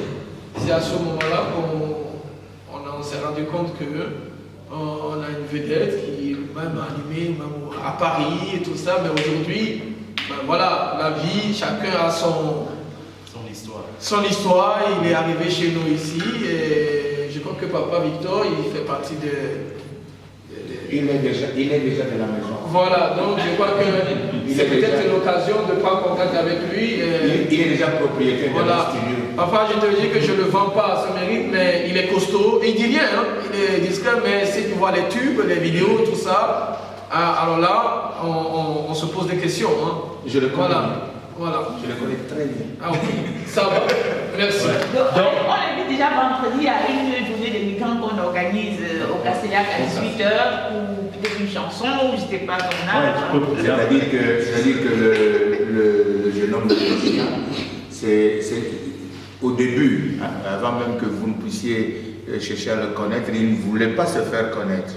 C'est à ce moment-là qu'on s'est rendu compte qu'on a une vedette qui est même animée même à Paris et tout ça, mais aujourd'hui, ben voilà, la vie, chacun a son histoire. Il est arrivé chez nous ici et je crois que Papa Victor, il fait partie il est déjà de la maison. Voilà, donc je crois que c'est peut-être l'occasion de prendre contact avec lui. Il est déjà propriétaire de la studio. Enfin, je te dis que je ne le vends pas à son mérite, mais il est costaud. Et il dit rien, hein, il est discret, mais si tu vois les tubes, les vidéos, tout ça, alors là, on se pose des questions. Hein. Je le connais. Voilà. Je le connais très bien. Ah ok, ça va. Merci. Donc, on a vu déjà vendredi à une journée des migrants qu'on organise au Castellac à 18h pour peut-être une chanson ou je ne sais pas son âge. C'est-à-dire que le jeune homme de Christian, c'est au début, avant même que vous ne puissiez chercher à le connaître, il ne voulait pas se faire connaître.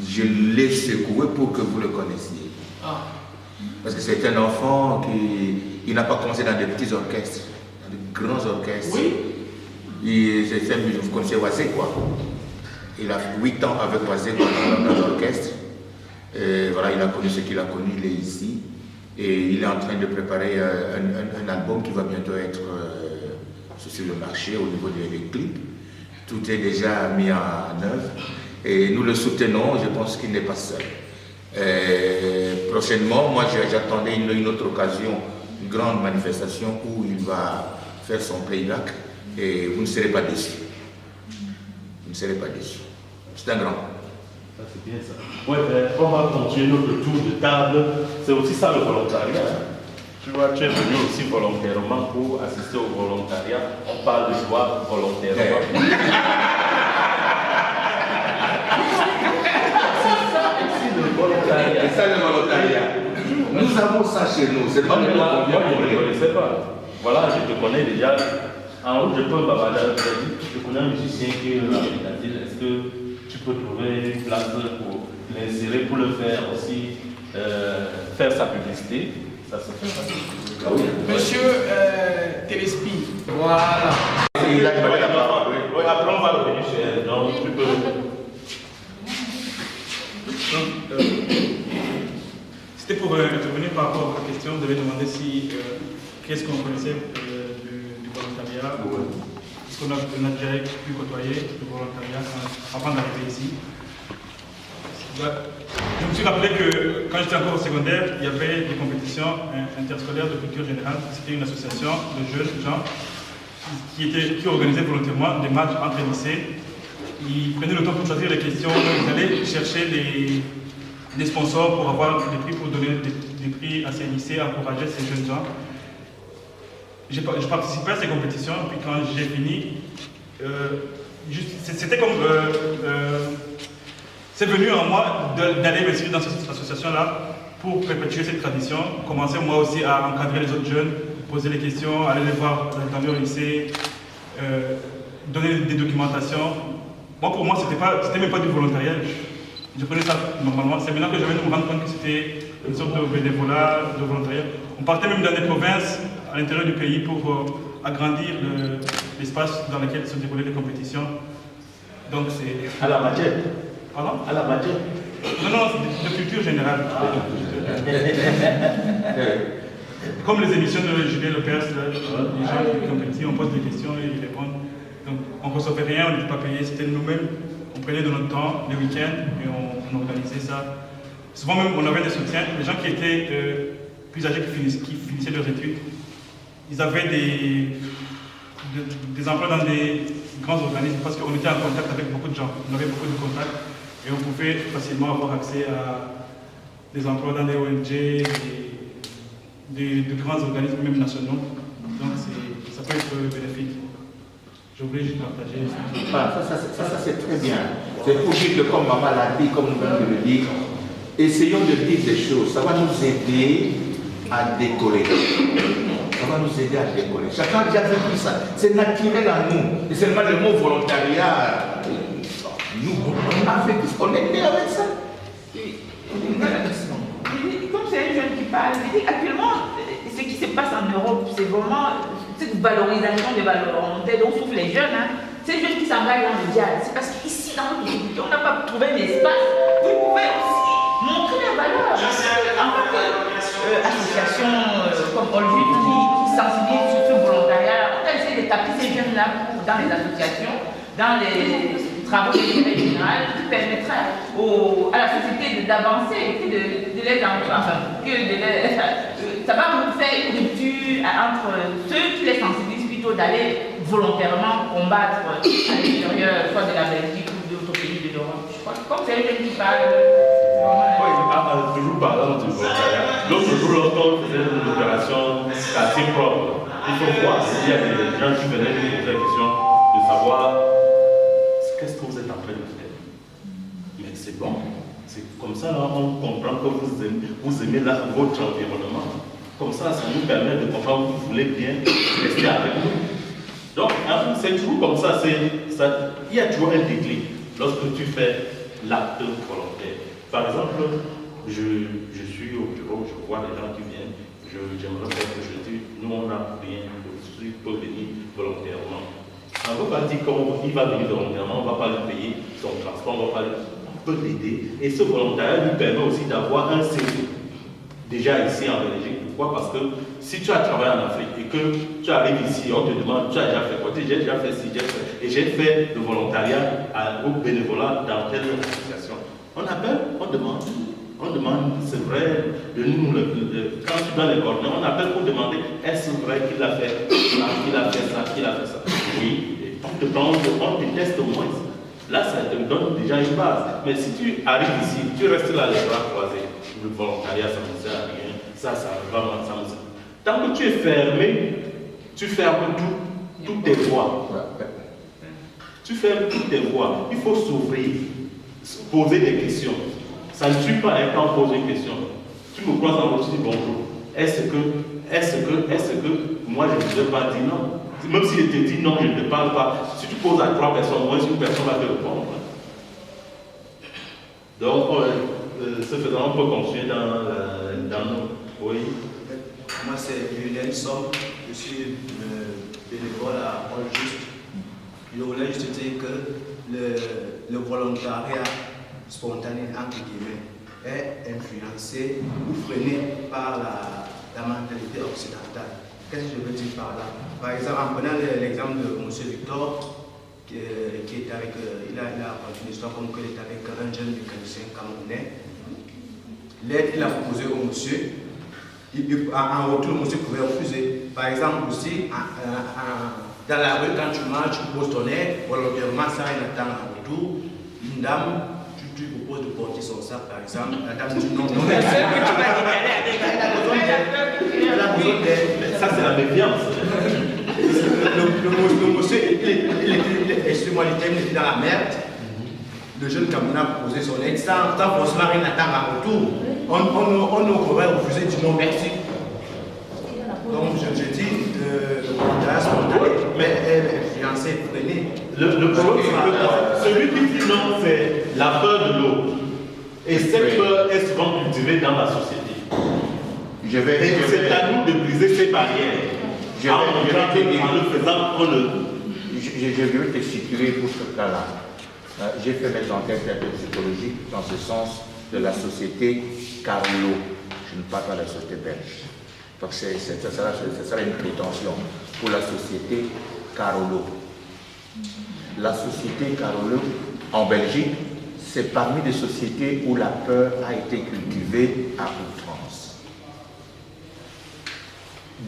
Je l'ai secoué pour que vous le connaissiez. Ah. Parce que c'est un enfant qui n'a pas commencé dans des petits orchestres, dans de grands orchestres. Oui. Vous connaissez Oisé, quoi. Il a 8 ans avec Oisé dans l'orchestre. Voilà, il a connu ce qu'il a connu, il est ici. Et il est en train de préparer un album qui va bientôt être sur le marché au niveau des clips. Tout est déjà mis en œuvre. Et nous le soutenons, je pense qu'il n'est pas seul. Prochainement, moi j'attendais une autre occasion, une grande manifestation où il va faire son playback et vous ne serez pas déçus. Vous ne serez pas déçus. C'est un grand. Ça, c'est bien ça. Ouais, on va continuer notre tour de table. C'est aussi ça le volontariat. Hein. Tu vois, tu es venu aussi volontairement pour assister au volontariat. On parle de toi volontairement. C'est ça le volontariat. Nous avons ça chez nous. C'est pas moi, je ne connaissais pas. Voilà, je te connais déjà. En route, je peux bavarder avec toi. Je connais un musicien qui est là. Est-ce que tu peux trouver une place pour l'insérer, pour le faire aussi, faire sa publicité? Ça se fait. Ah oui. Monsieur Télespi, voilà. Il a demandé la parole. Oui, après on va revenir sur elle. Donc tu peux. C'était pour intervenir par rapport à la question. Vous avez demandé si qu'est-ce qu'on connaissait du volontariat. Est-ce qu'on a déjà pu côtoyer le volontariat avant d'arriver ici. Je me suis rappelé que quand j'étais encore au secondaire, il y avait des compétitions interscolaires de culture générale. C'était une association de jeunes gens qui organisaient volontairement des matchs entre lycées. Ils prenaient le temps pour choisir les questions, ils allaient chercher des sponsors pour avoir des prix, pour donner des prix à ces lycées, encourager ces jeunes gens. Je participais à ces compétitions, puis quand j'ai fini, c'était comme... c'est venu en moi d'aller m'inscrire dans cette association-là pour perpétuer cette tradition, commencer moi aussi à encadrer les autres jeunes, poser les questions, aller les voir dans leur lycée, donner des documentations. Moi, pour moi, c'était même pas du volontariat. Je prenais ça normalement. C'est maintenant que je viens de me rendre compte que c'était une sorte de bénévolat, de volontariat. On partait même dans des provinces à l'intérieur du pays pour agrandir l'espace dans lequel se déroulaient les compétitions. Donc c'est... À la matière. Pardon? À la matière. Non, c'est de culture générale. Comme les émissions de Julien Lepers, les gens qui compétissent, on pose des questions et ils répondent. Donc on ne recevait rien, on n'était pas payé, c'était nous-mêmes. On prenait de notre temps les week-ends et on organisait ça. Souvent même on avait des soutiens. Les gens qui étaient plus âgés, qui finissaient leurs études, ils avaient des emplois dans des grands organismes parce qu'on était en contact avec beaucoup de gens. On avait beaucoup de contacts et on pouvait facilement avoir accès à des emplois dans des ONG, de grands organismes, même nationaux. Donc ça peut être bénéfique. J'ai oublié juste de partager. Ça c'est très bien. C'est pour dire que comme maman l'a dit, comme nous venons de le dire, essayons de dire des choses. Ça va nous aider à décoller. Ça va nous aider à décoller. Chacun a déjà vécu ça. C'est naturel à nous. Et seulement le mot volontariat, nous, on a vécu, on est né avec ça. Comme c'est un jeune qui parle, actuellement, ce qui se passe en Europe, c'est vraiment cette valorisation des valeurs dont souffrent les jeunes. Ces jeunes qui s'engagent dans le dialogue, c'est parce qu'ici, dans notre communauté, on n'a pas trouvé d'espace. Vous pouvez aussi montrer les valeurs. En tant qu'association comme Olju qui sensibilise sur ce volontariat, on a essayé de taper ces jeunes-là dans les associations, dans les travaux d'intérêt général qui permettraient à la société d'avancer et de les encourager. Ça va nous faire une rupture entre ceux qui les sensibilisent plutôt d'aller volontairement combattre à l'extérieur, soit de la Belgique ou d'autres pays de l'Europe. Je crois que comme c'est un jeune qui parle, toujours parlant du volontariat. L'autre jour, lorsqu'on faisait une opération quartier propre, il faut voir s'il y a des gens qui venaient nous poser la question de savoir qu'est-ce que vous êtes en train de faire. Mais c'est bon. C'est comme ça, là, on comprend que vous aimez votre environnement. Comme ça nous permet de comprendre que vous voulez bien rester avec nous. Donc, c'est toujours comme ça. Il y a toujours un déclic lorsque tu fais l'acte volontaire. Par exemple, je suis au bureau, je vois les gens qui viennent, j'aimerais faire que je dis, nous on n'a rien, il peut venir volontairement. On ne va pas dire qu'il va venir volontairement, on ne va pas lui payer son transport, on peut l'aider. Et ce volontariat lui permet aussi d'avoir un CV. Déjà ici en Belgique. Pourquoi? Parce que si tu as travaillé en Afrique et que tu arrives ici, on te demande, tu as déjà fait quoi? J'ai déjà fait ci, j'ai fait. Et j'ai fait le volontariat au bénévolat dans telle association. On appelle, on demande, c'est vrai, quand tu dois les coordonner, on appelle pour demander, est-ce vrai qu'il a fait ça, qu'il a fait ça, qu'il a fait ça? Oui, et on te prend, on te teste au moins. Là, ça te donne déjà une base. Mais si tu arrives ici, tu restes là les bras croisés, le volontariat, ça ne sert à rien, ça vraiment, ça me sert. Tant que tu es fermé, tu fermes toutes tes voies. Tu fermes toutes tes voies. Il faut s'ouvrir, poser des questions. Ça ne suit pas quand on pose une question. Tu me croises en route, tu dis bonjour. Est-ce que moi je ne te pas dire non? Même si je te dis non, je ne te parle pas. Si tu poses à 3 personnes, moins une personne va te répondre. Donc, ce faisant, on peut continuer dans nos... Oui. Moi, c'est Lionel Somme. Je suis bénévole à All Just. Je voulais juste dire que le volontariat spontané, entre guillemets, est influencé ou freiné par la mentalité occidentale. Qu'est-ce que je veux dire par là? Par exemple, en prenant l'exemple de M. Victor, qui est avec, il a raconté une histoire comme qu'il est avec un jeune mécanicien camerounais. L'aide qu'il a proposée au monsieur, en retour, le monsieur pouvait refuser. Par exemple, aussi, dans la rue, quand tu marches, tu poses ton aide, volontairement, ça, il attend en retour. Une dame, tu proposes de porter son sac, par exemple. La dame dit non, non, elle a besoin d'aide. Ça, c'est la méfiance. Le monsieur, excuse-moi, il était dans la merde. Le jeune Camerounais a proposé son aide sans forcément rien attendre en retour. On nous aurait refusé du non merci. Donc je dis, le volontariat spontané, mais influencé, freiné. Le problème, c'est que celui qui dit non, c'est la peur de l'autre. Et cette peur est souvent cultivée dans la société. Et c'est à nous de briser ces barrières. En le faisant, je vais te situer pour ce cas-là. J'ai fait mes enquêtes un peu psychologiques dans ce sens de la société Carolo. Je ne parle pas de la société belge. Donc ça sera une prétention pour la société Carolo. La société Carolo en Belgique, c'est parmi les sociétés où la peur a été cultivée à outrance.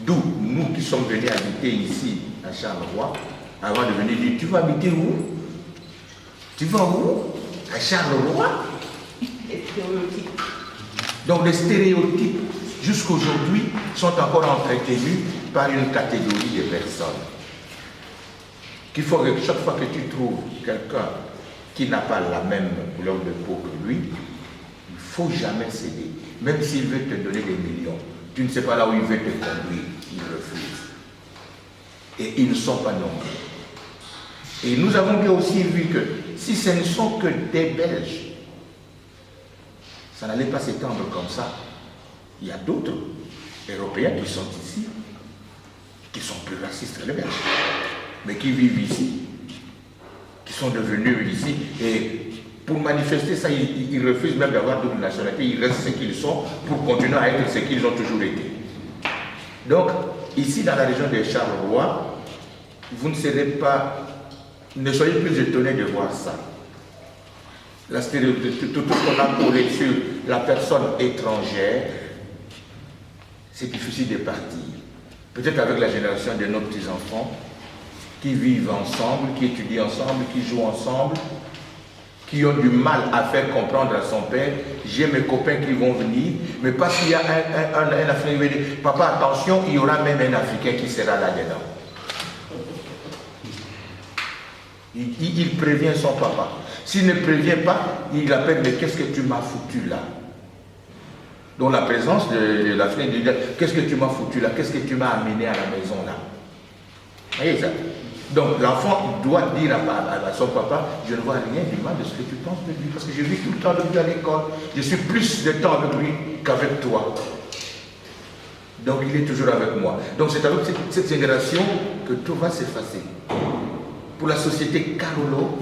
D'où nous qui sommes venus habiter ici à Charleroi, avant de venir dire, tu vas habiter où? Tu vas où? À Charleroi? Les stéréotypes. Donc les stéréotypes, jusqu'aujourd'hui, sont encore entretenus par une catégorie de personnes. Qu'il faut que chaque fois que tu trouves quelqu'un qui n'a pas la même couleur de peau que lui, il ne faut jamais céder. Même s'il veut te donner des millions, tu ne sais pas là où il veut te conduire, il refuse. Et ils ne sont pas nombreux. Et nous avons bien aussi vu que si ce ne sont que des Belges, ça n'allait pas s'étendre comme ça. Il y a d'autres Européens qui sont ici, qui sont plus racistes que les Belges, mais qui vivent ici, qui sont devenus ici, et pour manifester ça, ils refusent même d'avoir double nationalité, ils restent ce qu'ils sont pour continuer à être ce qu'ils ont toujours été. Donc, ici dans la région de Charleroi, vous ne serez pas, ne soyez plus étonnés de voir ça. Tout ce qu'on a collé sur la personne étrangère, c'est difficile de partir. Peut-être avec la génération de nos petits-enfants qui vivent ensemble, qui étudient ensemble, qui jouent ensemble, qui ont du mal à faire comprendre à son père, j'ai mes copains qui vont venir, mais parce qu'il y a un Africain qui veut dire, papa attention, il y aura même un Africain qui sera là-dedans. Il prévient son papa. S'il ne prévient pas, il appelle, mais qu'est-ce que tu m'as foutu là? Donc la présence de l'Africain dit, qu'est-ce que tu m'as foutu là? Qu'est-ce que tu m'as amené à la maison là? Vous voyez ça? Donc l'enfant doit dire à son papa, je ne vois rien du mal de ce que tu penses de lui, parce que je vis tout le temps avec lui à l'école. Je suis plus de temps avec lui qu'avec toi. Donc il est toujours avec moi. Donc c'est avec cette génération que tout va s'effacer. Pour la société Carolo,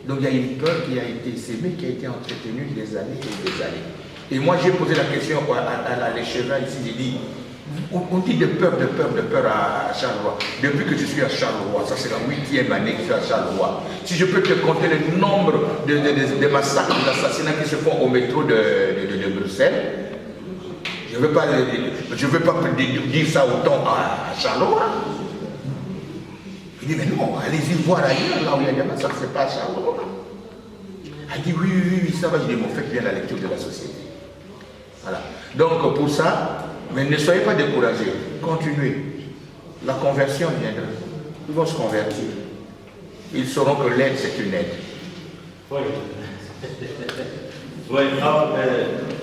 donc il y a une peur qui a été sémée, qui a été entretenue des années et des années. Et moi j'ai posé la question à l'échevin ici, j'ai dit, on dit de peur à Charleroi. Depuis que je suis à Charleroi, ça c'est la 8e année que je suis à Charleroi. Si je peux te compter le nombre de massacres, d'assassinats qui se font au métro de Bruxelles, je ne veux pas dire ça autant à Charleroi. Il dit, mais non, allez-y voir ailleurs, là où il y a des massacres, c'est pas à Charleroi. Elle dit, oui, ça va, je dis, faites bien la lecture de la société. Voilà. Donc pour ça, mais ne soyez pas découragés, continuez. La conversion viendra. Ils vont se convertir. Ils sauront que l'aide, c'est une aide. Oui. Oui,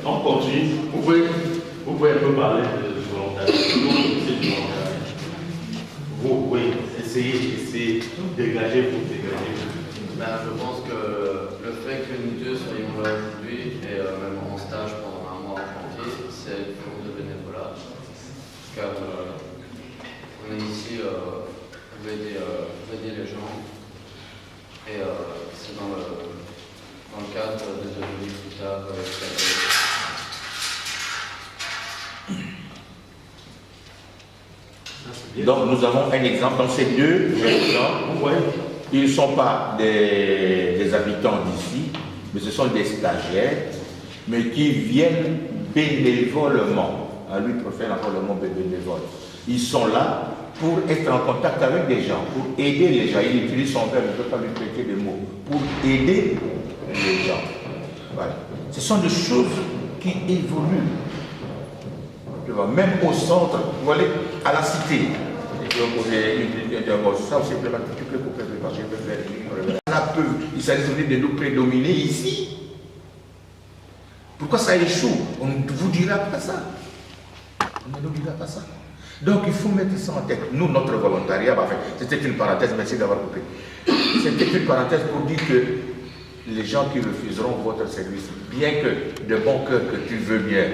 on continue. Vous pouvez un peu parler de volontariat. Vous pouvez essayer de dégager. Ben, je pense que le fait que nous deux soyons là aujourd'hui et même en stage pendant un mois en chantier, c'est une forme de bénévolat. Car on est ici pour aider les gens. Et c'est dans le cadre de devenir plus tard Donc nous avons un exemple dans ces deux exemples. Ils ne sont pas des habitants d'ici, mais ce sont des stagiaires, mais qui viennent bénévolement. À lui préfère encore le mot bénévole. Ils sont là pour être en contact avec des gens, pour aider les gens. Il utilise son verbe, je ne peux pas lui prêter des mots, pour aider les gens. Voilà. Ce sont des choses qui évoluent. Tu vois, même au centre, vous voyez, à la cité. Ça aussi, tu peux couper, parce que je peux faire là, il s'agit de nous prédominer ici. Pourquoi ça échoue? On ne vous dira pas ça. On ne nous dira pas ça. Donc il faut mettre ça en tête. Nous, notre volontariat, enfin, c'était une parenthèse, merci d'avoir coupé. C'était une parenthèse pour dire que les gens qui refuseront votre service, bien que de bon cœur que tu veux bien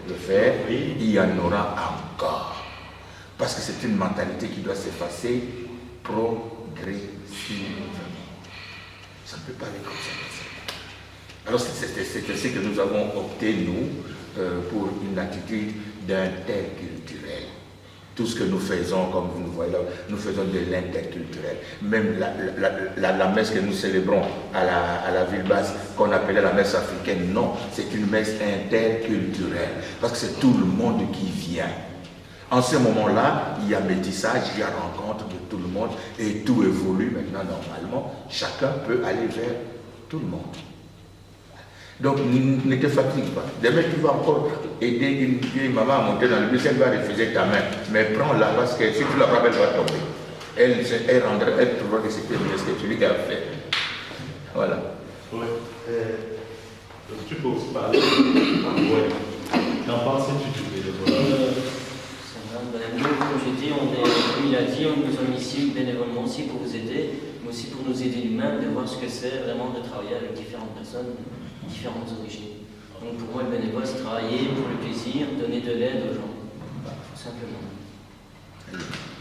le faire, il y en aura encore. Parce que c'est une mentalité qui doit s'effacer progressivement. Ça ne peut pas aller comme ça. Alors c'est ainsi que nous avons opté, nous, pour une attitude d'interculturel. Tout ce que nous faisons, comme vous nous voyez là, nous faisons de l'interculturel. Même la messe que nous célébrons à la ville basse, qu'on appelait la messe africaine, non, c'est une messe interculturelle. Parce que c'est tout le monde qui vient. En ce moment-là, il y a métissage, il y a rencontre de tout le monde et tout évolue maintenant normalement. Chacun peut aller vers tout le monde. Donc ne te fatigue pas. Demain tu vas encore aider une vieille maman à monter dans le bus, elle va refuser ta main. Mais prends-la parce que si tu la frappes, elle va tomber. Elle trouvera que c'était mieux ce que tu lui as fait. Voilà. Oui. Tu peux aussi parler. Oui. Qu'en penses-tu du bénévolat? Nous, comme j'ai dit, comme il a dit, nous sommes ici bénévolement aussi pour vous aider, mais aussi pour nous aider nous-mêmes, de voir ce que c'est vraiment de travailler avec différentes personnes, différentes origines. Donc pour moi, le bénévolat, c'est travailler pour le plaisir, donner de l'aide aux gens, tout simplement.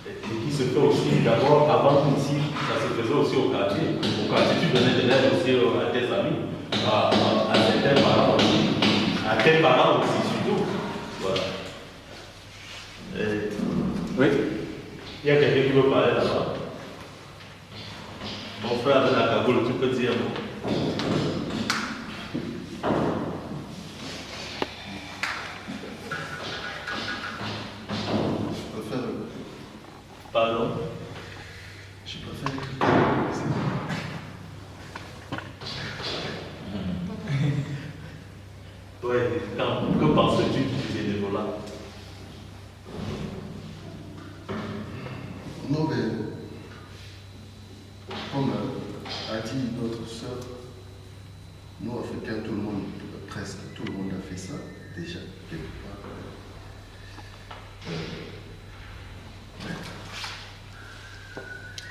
Et qui se fait aussi, d'abord, avant ici, ça se faisait aussi au quartier. Au quartier, tu donnais de l'aide aussi à tes amis, à certains parents aussi, à tes parents aussi, surtout. Voilà. Oui, il y a quelqu'un qui veut parler là-bas. Mon frère de la cagoule, tu peux dire un mot. Je préfère. Pardon? Je préfère. Oui, que penses-tu du bénévolat? Non, mais comme a dit notre soeur, nous Africains, tout le monde, presque tout le monde a fait ça déjà quelque part.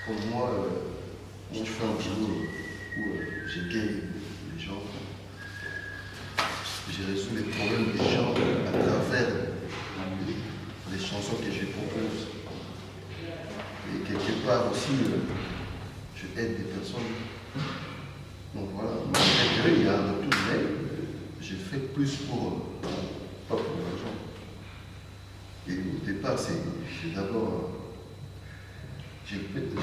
Pour moi, je fais un boulot où j'égaye les gens. J'ai résolu les problèmes des gens à travers les chansons que je propose. Et quelque part aussi, je aide des personnes. Donc voilà, malgré il y a un retour, mais j'ai fait plus pour, pas pour l'argent. Et au départ, j'ai d'abord, j'ai fait par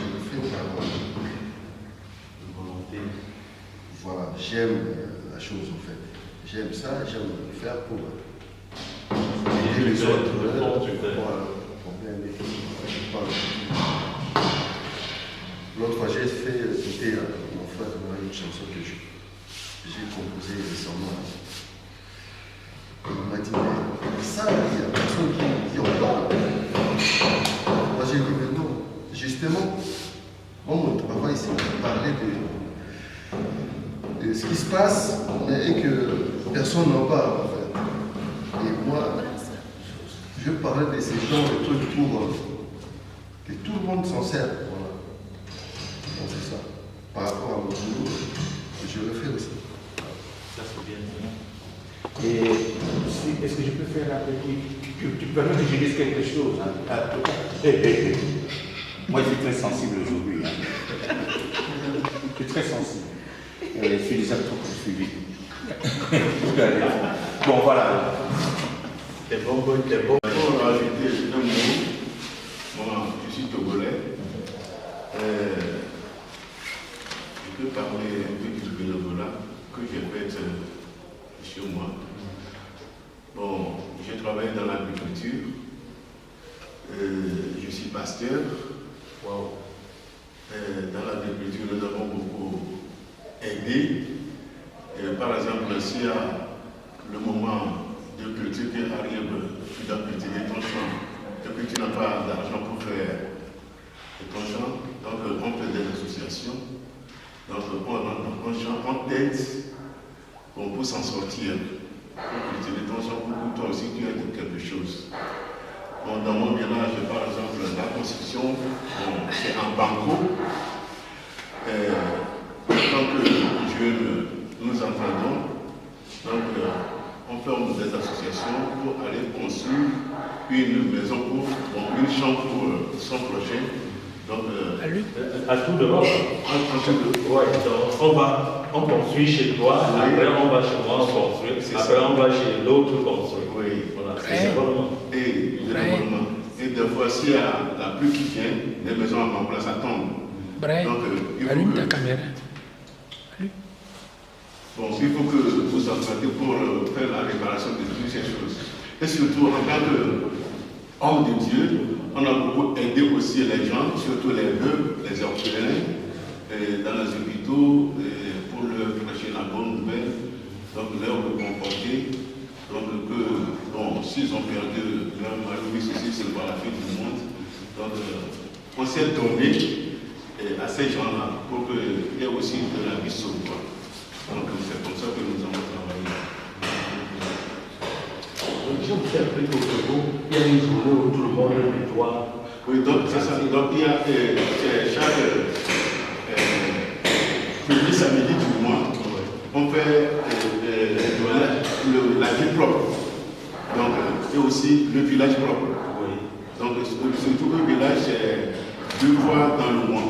volonté. Voilà, j'aime la chose en fait. J'aime ça, j'aime le faire pour aider les autres. Voilà, pour bien aider. L'autre fois, j'ai fait écouter mon frère une chanson que j'ai composée récemment. Il m'a dit, mais ça, il y a personne qui en parle. Moi, j'ai dit, mais non. Justement, mon travail, c'est de parler de ce qui se passe et que personne n'en parle, en fait. Et moi, je parlais de ces gens, de trucs pour que tout le monde s'en sert. Voilà. Donc, c'est ça. Par rapport à mon boulot, je le fais aussi. Ça, c'est bien. Et est-ce que je peux faire la petite... Tu permets que je dise quelque chose, hein? Moi, je suis très sensible aujourd'hui. Hein. Je suis très sensible. Je suis déjà trop suivi. Bon, voilà. C'est bon, c'est bon. Pour rajouter un mot, moi, je suis togolais. Je peux parler un peu du bénévolat que j'ai fait chez moi. Bon, j'ai travaillé dans l'agriculture. Je suis pasteur. Wow. Dans l'agriculture, nous avons beaucoup aidé. Par exemple, s'il y a le moment de culture qui arrive, tu dois cultiver ton champ et que tu n'as pas d'argent pour faire ton champ, donc on fait des associations. Donc on rentre dans ton champ, on t'aide pour s'en sortir. Pour cultiver ton champ, pour que toi aussi tu aies quelque chose. Bon, dans mon village, par exemple, la construction, bon, c'est en banco. Tant que nous entendons, donc on forme des associations pour aller construire une maison pour, une chambre pour son prochain. Donc, à tout dehors. Ouais, on construit chez toi, après on va chez moi, on construit, après on va chez l'autre construire. Oui, voilà, c'est développement. Et des fois, s'il y a la pluie qui vient, les maisons en place, ça tombe. Donc, allume ta caméra. Bon, il faut que vous entendiez pour faire la réparation de toutes ces choses. Et surtout, en tant qu'homme de Dieu, on a beaucoup aidé aussi les gens, surtout les veuves, les orphelins, dans les hôpitaux, pour leur prêcher la bonne nouvelle, donc leur réconforter. Donc, s'ils ont perdu leur mari, ceci, c'est pas la fin du monde. Donc, on s'est donné à ces gens-là pour qu'il y ait aussi de la vie sauve. Donc c'est comme ça que nous avons travaillé. J'ai observé qu'au Togo, il y a une journée où tout le monde nettoie. Oui, donc c'est ça. Donc il y a chaque premier samedi du mois, on fait la ville propre. Donc, et aussi le village propre. Oui. Donc surtout le village, c'est 2 fois dans le mois.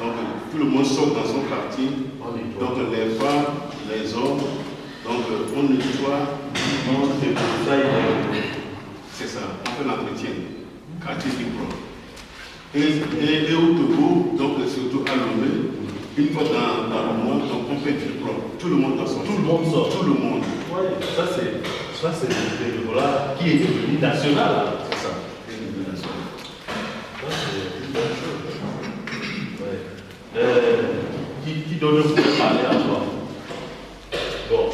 Donc tout le monde sort dans son quartier. Donc les femmes, les hommes, donc on nettoie. C'est ça, on fait l'entretien. Quartier qui propre. Et au Togo, donc surtout à Lomé, une fois dans le mois, donc on fait ville propre. Tout le monde dans son. Tout le monde sort. Tout le monde. Oui, ça c'est le bénévolat qui est devenu national. C'est ça. C'est devenu national. Ça c'est une bonne chose. Ouais. Qui donne pour parler à toi? Bon,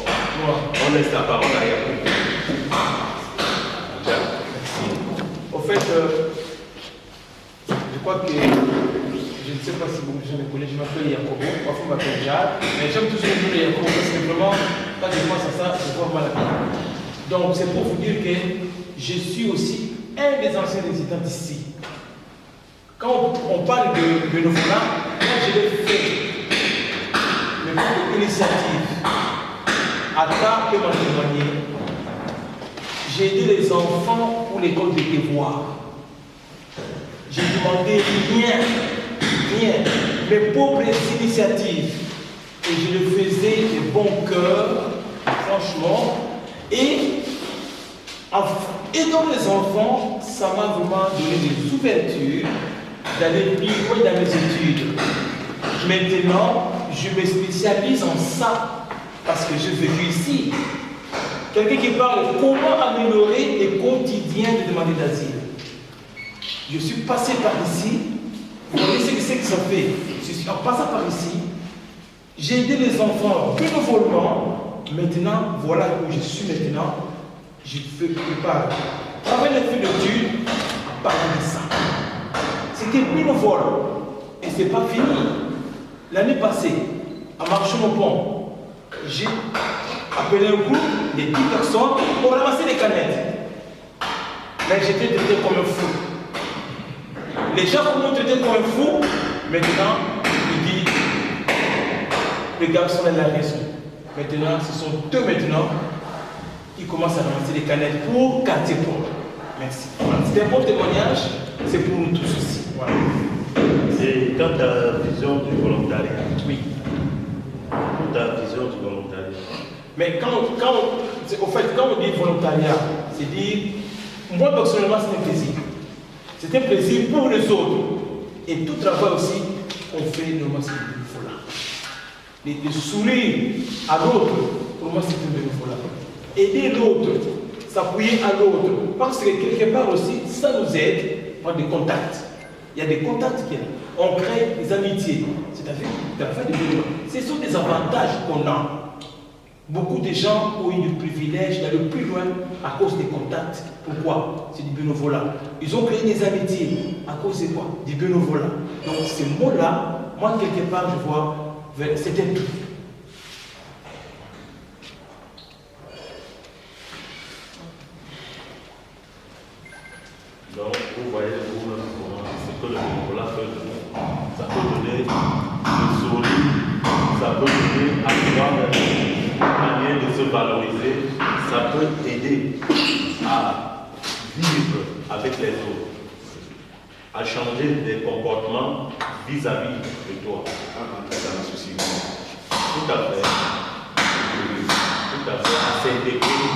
on laisse la parole à Yacoub. Au fait, je crois que, je ne sais pas si beaucoup de gens me connaissent, je m'appelle Yacobo, parfois on m'appelle Jacques, mais j'aime toujours le nom de Yacobo, simplement, quand je pense à ça, je vois mal la vie. Donc c'est pour vous dire que je suis aussi un des anciens résidents d'ici. Quand on on parle de bénévolat. Moi, je l'ai fait. Mais pour l'initiative, Aka peut m'en témoigner. J'ai aidé les enfants pour l'école des devoirs. J'ai demandé rien, mes propres initiatives. Et je le faisais de bon cœur, franchement. Et en aidant les enfants, ça m'a vraiment donné des ouvertures d'aller plus loin dans mes études. Maintenant, je me spécialise en ça parce que j'ai vécu ici. Quelqu'un qui parle comment améliorer les quotidiens des demandeurs d'asile. Je suis passé par ici, vous voyez ce que c'est que ça fait. En passant par ici, j'ai aidé les enfants bénévolement. Maintenant, voilà où je suis maintenant. Je prépare. Travailler les feuilles d'études en parlant de ça. C'était bénévole. Et ce n'est pas fini. L'année passée, à Marchon-au-Pont, j'ai appelé un groupe de 10 personnes pour ramasser les canettes. Mais j'étais traité comme un fou. Les gens m'ont traité comme un fou. Maintenant, il dit, le garçon a la raison. Maintenant, ce sont eux maintenant qui commencent à ramasser les canettes pour quartier pauvre. Merci. Voilà. C'était un bon témoignage, c'est pour nous tous aussi. Voilà. C'est quant à la vision du volontariat. Oui. Quant à la vision du volontariat. Mais quand on dit volontariat, c'est dire, moi personnellement c'est un plaisir. C'est un plaisir pour les autres. Et tout travail aussi, on fait normalement c'est un bénévolat. De sourire à l'autre, pour moi c'est un bénévolat. Aider l'autre, s'appuyer à l'autre. Parce que quelque part aussi, ça nous aide par des contacts. Il y a des contacts qui on crée des amitiés. C'est-à-dire, ce sont des avantages qu'on a. Beaucoup de gens ont eu du privilège d'aller plus loin à cause des contacts. Pourquoi? C'est du bénévolat. Ils ont créé des amitiés. À cause de quoi? Du bénévolat. Donc ces mots-là, moi quelque part je vois, c'était tout. Donc vous voyez vous-même comment ce que le bénévolat peut donner. Ça peut donner le sourire, ça peut donner à manière de se valoriser, ça peut aider à vivre avec les autres, à changer des comportements vis-à-vis de toi. Tout à fait. Tout à fait. À s'intégrer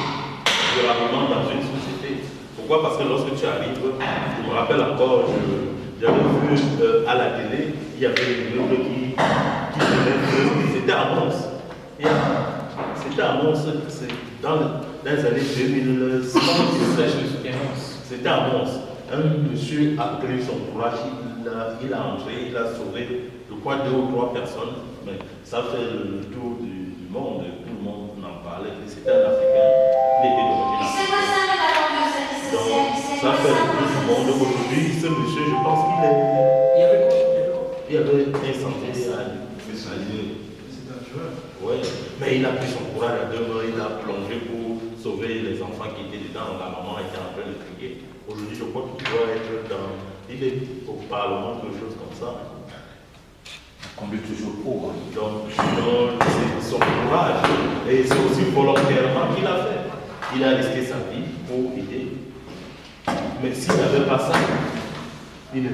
durablement dans une société. Pourquoi? Parce que lorsque tu arrives, je me rappelle encore, j'avais vu à la télé, il y avait une œuvre qui venait, c'était à Mons. C'était à Mons, dans les années 2006. C'était à Mons. Un monsieur a pris son courage, il a entré, il a sauvé, je crois, 2 ou 3 personnes. Mais ça fait le tour du monde, tout le monde en parlait. C'était un Africain, il était d'origine africaine. Donc, ça fait le tour du monde. Aujourd'hui, ce monsieur, je pense qu'il est. Il y avait incendie à lui. C'est dangereux. Oui, mais il a pris son courage à 2 mains, il a plongé pour sauver les enfants qui étaient dedans. La maman était en train de crier. Aujourd'hui, je crois qu'il doit être dans. Il est au Parlement, quelque chose comme ça. On est toujours pauvre. Donc c'est son courage. Et c'est aussi volontairement qu'il a fait. Il a risqué sa vie pour aider. Mais s'il n'avait pas ça, il ne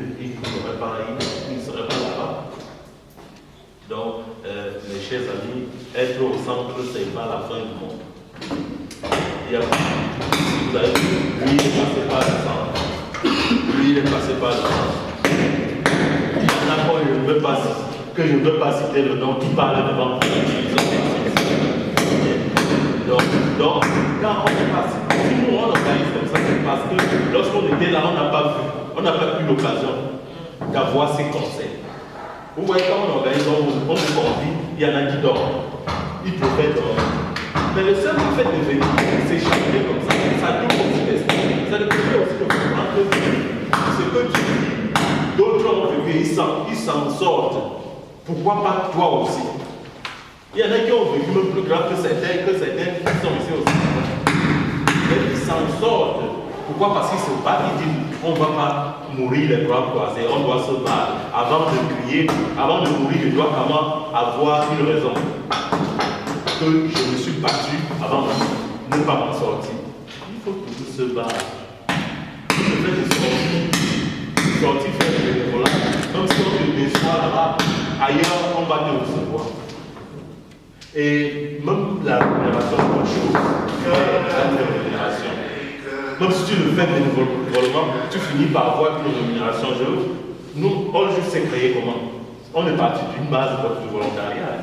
serait pas là-bas. Donc, mes chers amis, être au centre, ce n'est pas la fin du monde. Il y a, vous avez vu, lui, il est passé par le centre. Lui, il est passé par le centre. Il y en a que je ne veux pas citer le nom, qui parle devant. Donc, quand on passe, si nous on organise comme ça, c'est parce que lorsqu'on était là, on n'a pas eu l'occasion d'avoir ces conseils. Vous voyez, quand on organise, on vous convie, il y en a qui dorment. Ils préfèrent dormir. Mais le seul fait de venir, c'est changer comme ça. Ça donne aussi l'esprit. Ça te permet aussi de comprendre ce que tu dis. D'autres ont vécu, ils s'en sortent. Pourquoi pas toi aussi? Il y en a qui ont vécu même plus grave que certains qui sont ici aussi. Mais ils s'en sortent. Pourquoi? Parce qu'ils se battent, ils disent on ne va pas mourir les bras croisés, on doit se battre. Avant de crier, avant de mourir, je dois vraiment avoir une raison. Que je me suis battu avant de ne pas m'en sortir. Il faut toujours se battre. Le fait de sortir faire du bénévolat, même si on te déçoit là-bas, ailleurs on va te recevoir. Et même la rémunération, c'est autre chose. La rémunération. Même si tu le fais bénévolement, tu finis par avoir une rémunération. Nous, All Just s'est créé comment? On est parti d'une base de volontariat.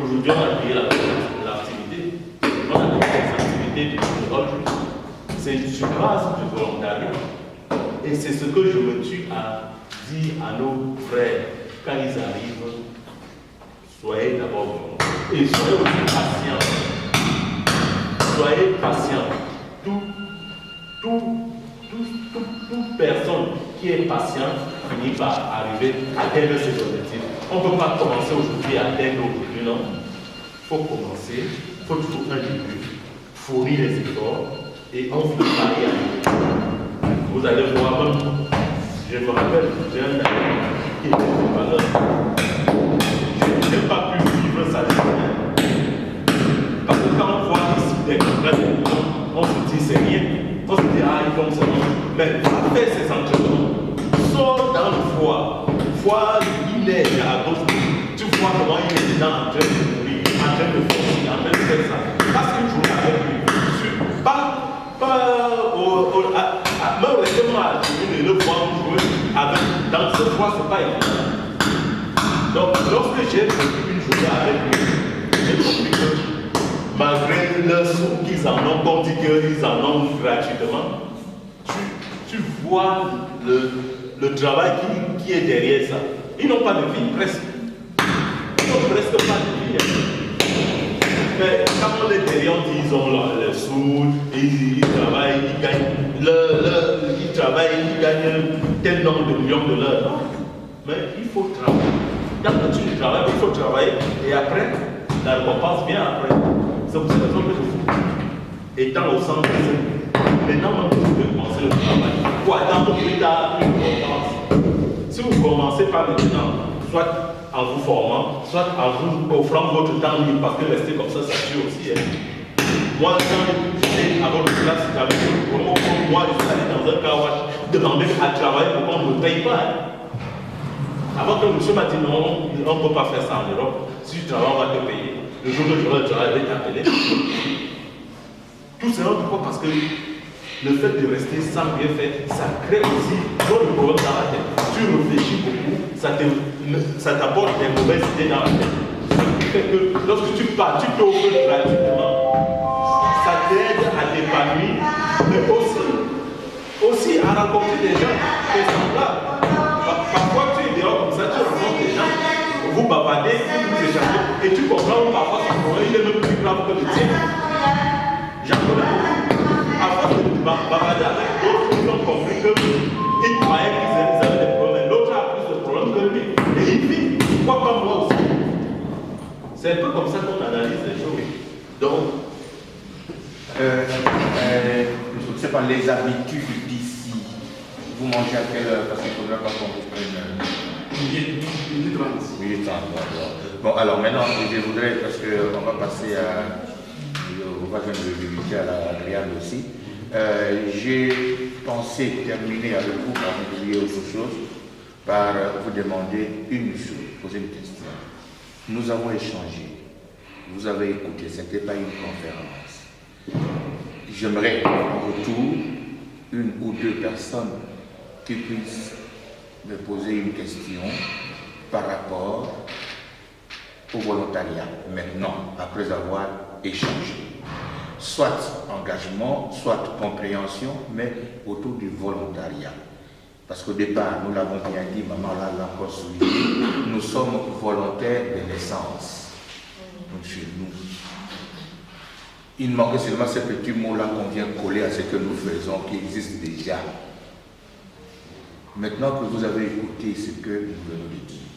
Aujourd'hui, on a créé l'activité. On a créé l'activité de All Just. C'est sur base du volontariat. Et c'est ce que je me tue à dire à nos frères quand ils arrivent. Soyez d'abord volontaires. Et soyez aussi patients. Soyez patients. Toute personne qui est patiente finit par arriver à atteindre ses objectifs. On ne peut pas commencer aujourd'hui à atteindre aujourd'hui, non. Il faut commencer, il faut toujours un début, fournir les efforts et on finit par y arriver. Vous allez voir, même, je me rappelle, j'ai un ami qui était dépanneur. Je n'ai pas pu vivre sa journée. Parce que quand on voit ici des contrats, on se dit c'est rien. On se dit ah ils font ça. Mais fais ces entraînements. Sors dans le foie. Foie, il est à gauche. Tu vois comment il est dedans en train de mourir, en train de forcer, en train de faire ça. Parce qu'une journée avec lui. Même récemment à le voir jouer avec. Dans ce foie, c'est pas évident. Donc lorsque j'ai vécu une journée avec lui, j'ai compris que malgré le sous qu'ils en ont, qu'on dit qu'ils en ont gratuitement, tu vois le travail qui est derrière ça. Ils n'ont pas de vie, presque. Ils n'ont presque pas de vie. Mais quand on est derrière, on dit qu'ils ont les sous, ils travaillent, ils gagnent, ils travaillent, ils gagnent tel nombre de millions de dollars. Mais il faut travailler. Quand tu travailles, il faut travailler. Et après, la récompense vient après. C'est pour cette raison que je vous étant au centre, maintenant, vous pouvez commencer le travail. Pour attendre plus tard une récompense. Si vous commencez par maintenant, soit en vous formant, soit en vous offrant votre temps libre, parce que rester comme ça tue aussi. Hein. Moi, quand j'étais à votre classe, j'avais moi, je suis allé dans un car wash, demander à travailler pour qu'on ne me paye pas. Hein. Avant que le monsieur m'a dit non, on ne peut pas faire ça en Europe. Si tu travailles, on va te payer. Le jour que j'aurai le travail, je vais t'appeler. Tout cela, pourquoi? Parce que le fait de rester sans rien faire, ça crée aussi d'autres problèmes dans la tête. Tu réfléchis beaucoup, ça t'apporte des mauvaises idées dans la tête. Ce qui fait que lorsque tu pars, tu t'offres gratuitement. Ça t'aide à t'épanouir, mais aussi à rencontrer des gens qui sont semblables. Parfois, tu es dehors comme ça, tu rencontres des gens, vous bavardez, vous échangez, et tu comprends que parfois son problème il est même plus grave que le tien. J'en connais beaucoup. À force de bavarder avec d'autres, ils ont compris qu'ils croyaient qu'ils avaient des problèmes. L'autre a plus de problèmes que lui. Et il vit, pourquoi pas moi aussi? C'est un peu comme ça qu'on analyse les choses. Donc, je ne sais pas, les habitudes d'ici. Vous mangez à quelle heure? Parce qu'il ne faudra pas qu'on vous prenne. Minute 30. Minute 30. Bon, alors maintenant, je voudrais, parce qu'on va passer à. On va de à Adriane aussi. J'ai pensé terminer avec vous, par oublier autre chose, par vous demander une chose, poser une question. Nous avons échangé. Vous avez écouté, ce n'était pas une conférence. J'aimerais en retour une ou deux personnes qui puissent me poser une question par rapport au volontariat, maintenant, après avoir échangé. Soit engagement, soit compréhension, mais autour du volontariat. Parce qu'au départ, nous l'avons bien dit, maman l'a encore souligné, nous sommes volontaires de naissance. Donc chez nous. Il manque seulement ce petit mot-là qu'on vient coller à ce que nous faisons, qui existe déjà. Maintenant que vous avez écouté ce que nous venons de dire,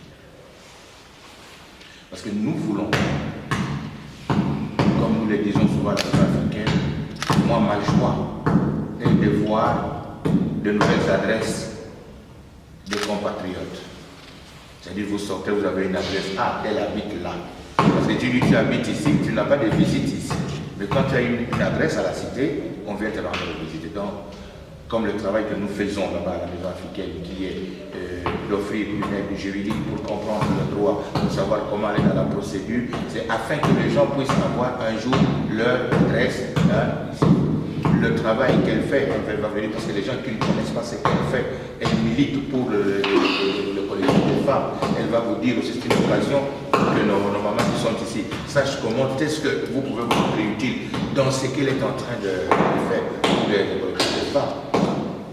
parce que nous voulons, comme nous le disons souvent à l'Africaine, moi ma joie est de voir de nouvelles adresses de compatriotes. C'est-à-dire, vous sortez, vous avez une adresse, ah, elle habite là. Parce que tu dis, tu habites ici, tu n'as pas de visite ici. Mais quand tu as une adresse à la cité, on vient te rendre visite. Donc, comme le travail que nous faisons là-bas à la maison africaine, qui est d'offrir une aide juridique pour comprendre le droit, pour savoir comment aller dans la procédure, c'est afin que les gens puissent avoir un jour leur adresse ici. Le travail qu'elle fait, elle va venir parce que les gens qui ne connaissent pas ce qu'elle fait, elle milite pour le collectif des femmes. Elle va vous dire aussi, c'est une occasion que nos mamans qui sont ici sachent comment est-ce que vous pouvez vous rendre utile dans ce qu'elle est en train de faire pour le collectif des femmes.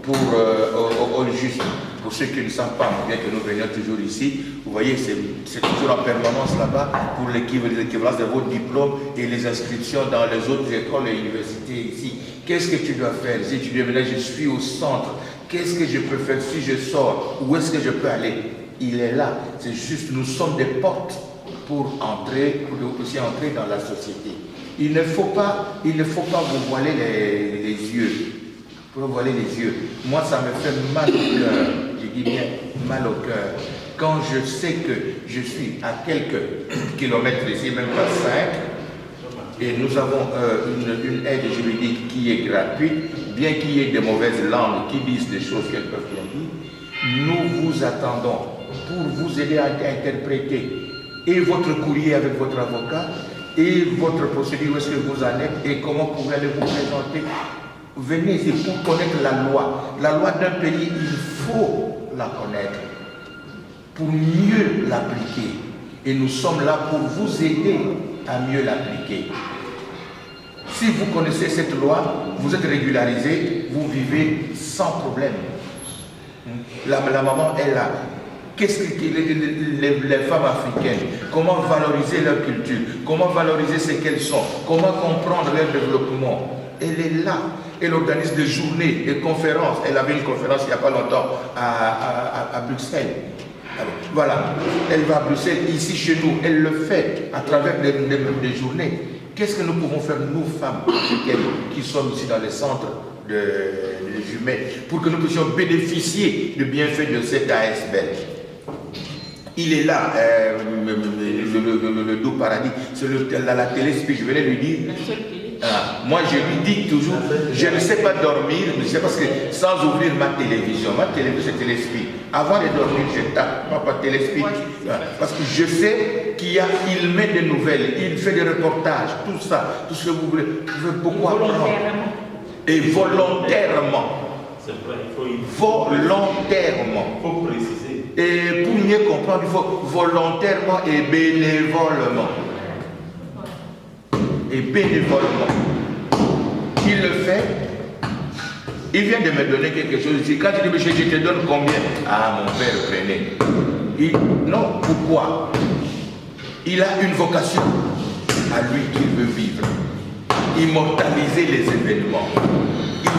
Pour juste, pour ceux qui ne savent pas, bien que nous venions toujours ishi, vous voyez, c'est toujours en permanence là-bas pour l'équivalence de vos diplômes et les inscriptions dans les autres écoles et universités ici. Qu'est-ce que tu dois faire? Si tu dis, mais là, je suis au centre, qu'est-ce que je peux faire si je sors? Où est-ce que je peux aller? Il est là. C'est juste, nous sommes des portes pour entrer, pour aussi entrer dans la société. Il ne faut pas vous voiler les yeux. Pour voiler les yeux. Moi, ça me fait mal au cœur. Je dis bien mal au cœur. Quand je sais que je suis à quelques kilomètres ici, même pas 5, et nous avons une aide juridique qui est gratuite, bien qu'il y ait des mauvaises langues qui disent des choses qu'elles peuvent bien dire, nous vous attendons pour vous aider à interpréter et votre courrier avec votre avocat et votre procédure, où est-ce que vous en êtes et comment vous allez vous présenter. Venez ici pour connaître la loi. La loi d'un pays, il faut la connaître pour mieux l'appliquer. Et nous sommes là pour vous aider à mieux l'appliquer. Si vous connaissez cette loi, vous êtes régularisé, vous vivez sans problème. La maman est là. Qu'est-ce que les femmes africaines, comment valoriser leur culture, comment valoriser ce qu'elles sont, comment comprendre leur développement. Elle est là. Elle organise des journées, des conférences. Elle avait une conférence il n'y a pas longtemps à Bruxelles. Alors, voilà, elle va à Bruxelles, ici chez nous, elle le fait à travers des journées. Qu'est-ce que nous pouvons faire, nous, femmes africaines, qui sommes ici dans les centres de Jumet, pour que nous puissions bénéficier du bienfait de cet ASBEL? Il est là, le doux paradis, c'est la télé, je venais lui dire. Moi je lui dis toujours, je ne sais pas dormir, mais c'est parce que sans ouvrir ma télévision c'est Téléspeed. Avant de dormir, je tape, papa Téléspeed. Parce que je sais il met des nouvelles, il fait des reportages, tout ça, tout ce que vous voulez. Vous pouvez beaucoup apprendre. Et volontairement. C'est vrai, il faut volontairement. Il faut préciser. Et pour mieux comprendre, il faut volontairement et bénévolement. Et bénévolement. Il le fait. Il vient de me donner quelque chose ici. Quand il dit, je te donne combien? Ah, mon père, prenez. Non, pourquoi? Il a une vocation à lui qu'il veut vivre. Immortaliser les événements.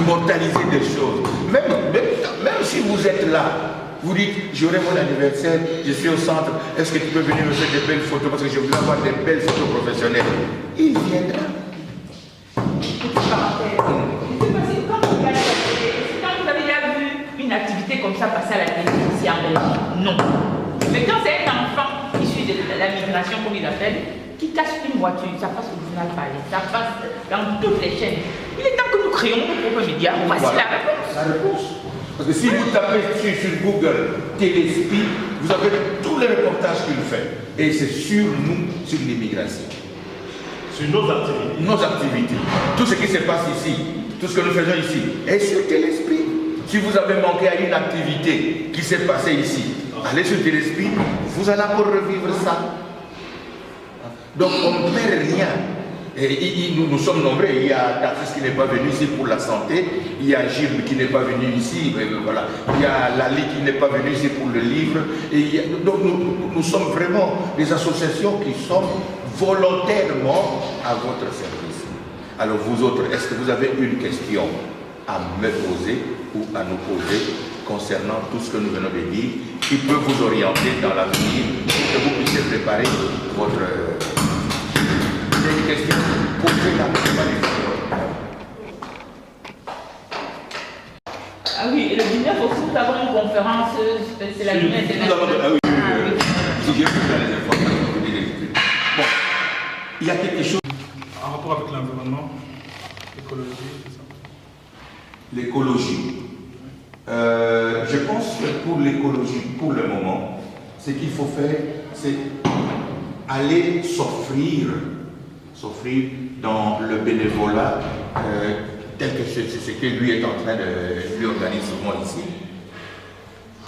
Immortaliser des choses. Même si vous êtes là, vous dites, j'aurai mon anniversaire, je suis au centre, est-ce que tu peux venir me faire des belles photos parce que je voulais avoir des belles photos professionnelles? Il viendra. Quand vous avez déjà vu une activité comme ça passer à la télévision ici en Belgique, non. Mais quand c'est un enfant issu de la migration, comme ils appellent, qui cache une voiture, ça passe au journal parlé, ça passe dans toutes les chaînes. Il est temps que nous créons nos propres médias. Voici la réponse. La réponse. Parce que si vous tapez sur Google Téléspeed, vous avez tous les reportages qu'il fait. Et c'est sur nous, sur l'immigration. Sur nos activités. Nos activités. Tout ce qui se passe ici, tout ce que nous faisons ici, est sur Téléspeed. Si vous avez manqué à une activité qui s'est passée ici, allez sur Téléspeed, vous allez encore revivre ça. Donc on ne perd rien. Et nous sommes nombreux. Il y a Tarsis qui n'est pas venu ici pour la santé. Il y a Gilles qui n'est pas venu ici. Voilà. Il y a Lali qui n'est pas venu ici pour le livre. Donc nous sommes vraiment des associations qui sont volontairement à votre service. Alors vous autres, est-ce que vous avez une question à me poser ou à nous poser concernant tout ce que nous venons de dire, qui peut vous orienter dans l'avenir pour que vous puissiez préparer votre... une question, posez-la. Ah oui, et le 19 aussi, nous avons une conférence, c'est la journée internationale. Bon, il y a quelque chose. En rapport avec l'environnement, l'écologie, tout ça. L'écologie. Je pense que pour l'écologie, pour le moment, ce qu'il faut faire, c'est aller s'offrir dans le bénévolat tel que c'est ce que lui est en train de lui organiser souvent ici.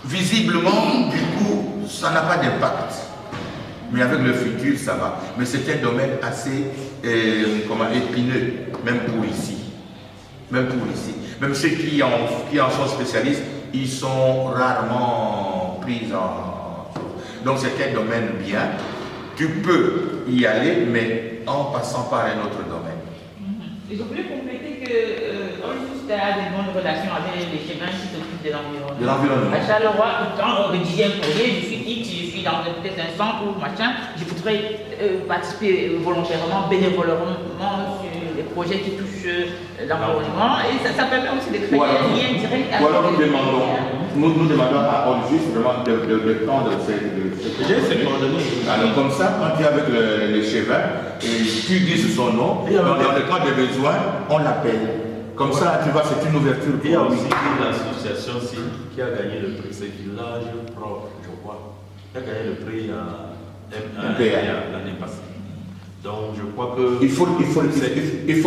Visiblement, du coup, ça n'a pas d'impact. Mais avec le futur, ça va. Mais c'est un domaine assez épineux, même pour ici. Même ceux qui en sont spécialistes, ils sont rarement pris en... Donc c'est un domaine bien. Tu peux y aller, mais en passant par un autre domaine. Et je voulais compléter que All-Just a des bonnes relations avec les chemins qui s'occupent de l'environnement. De l'environnement. À Charleroi, quand on rédigeait un projet, je suis X, je suis dans peut-être un centre ou machin, je voudrais participer volontairement, bénévolement sur les projets qui touchent l'environnement. Et ça permet aussi de créer un lien direct avec nous demandons à All-Just vraiment de prendre ces coordonnées. Alors comme ça, quand tu es avec le chevin, et tu dis son nom, dans le cas de besoin, on l'appelle. Comme ça, tu vois, c'est une ouverture. Il y a aussi une association qui a gagné le prix, c'est Village Propre, je crois. Qui a gagné le prix l'année passée. Donc je crois que... Il faut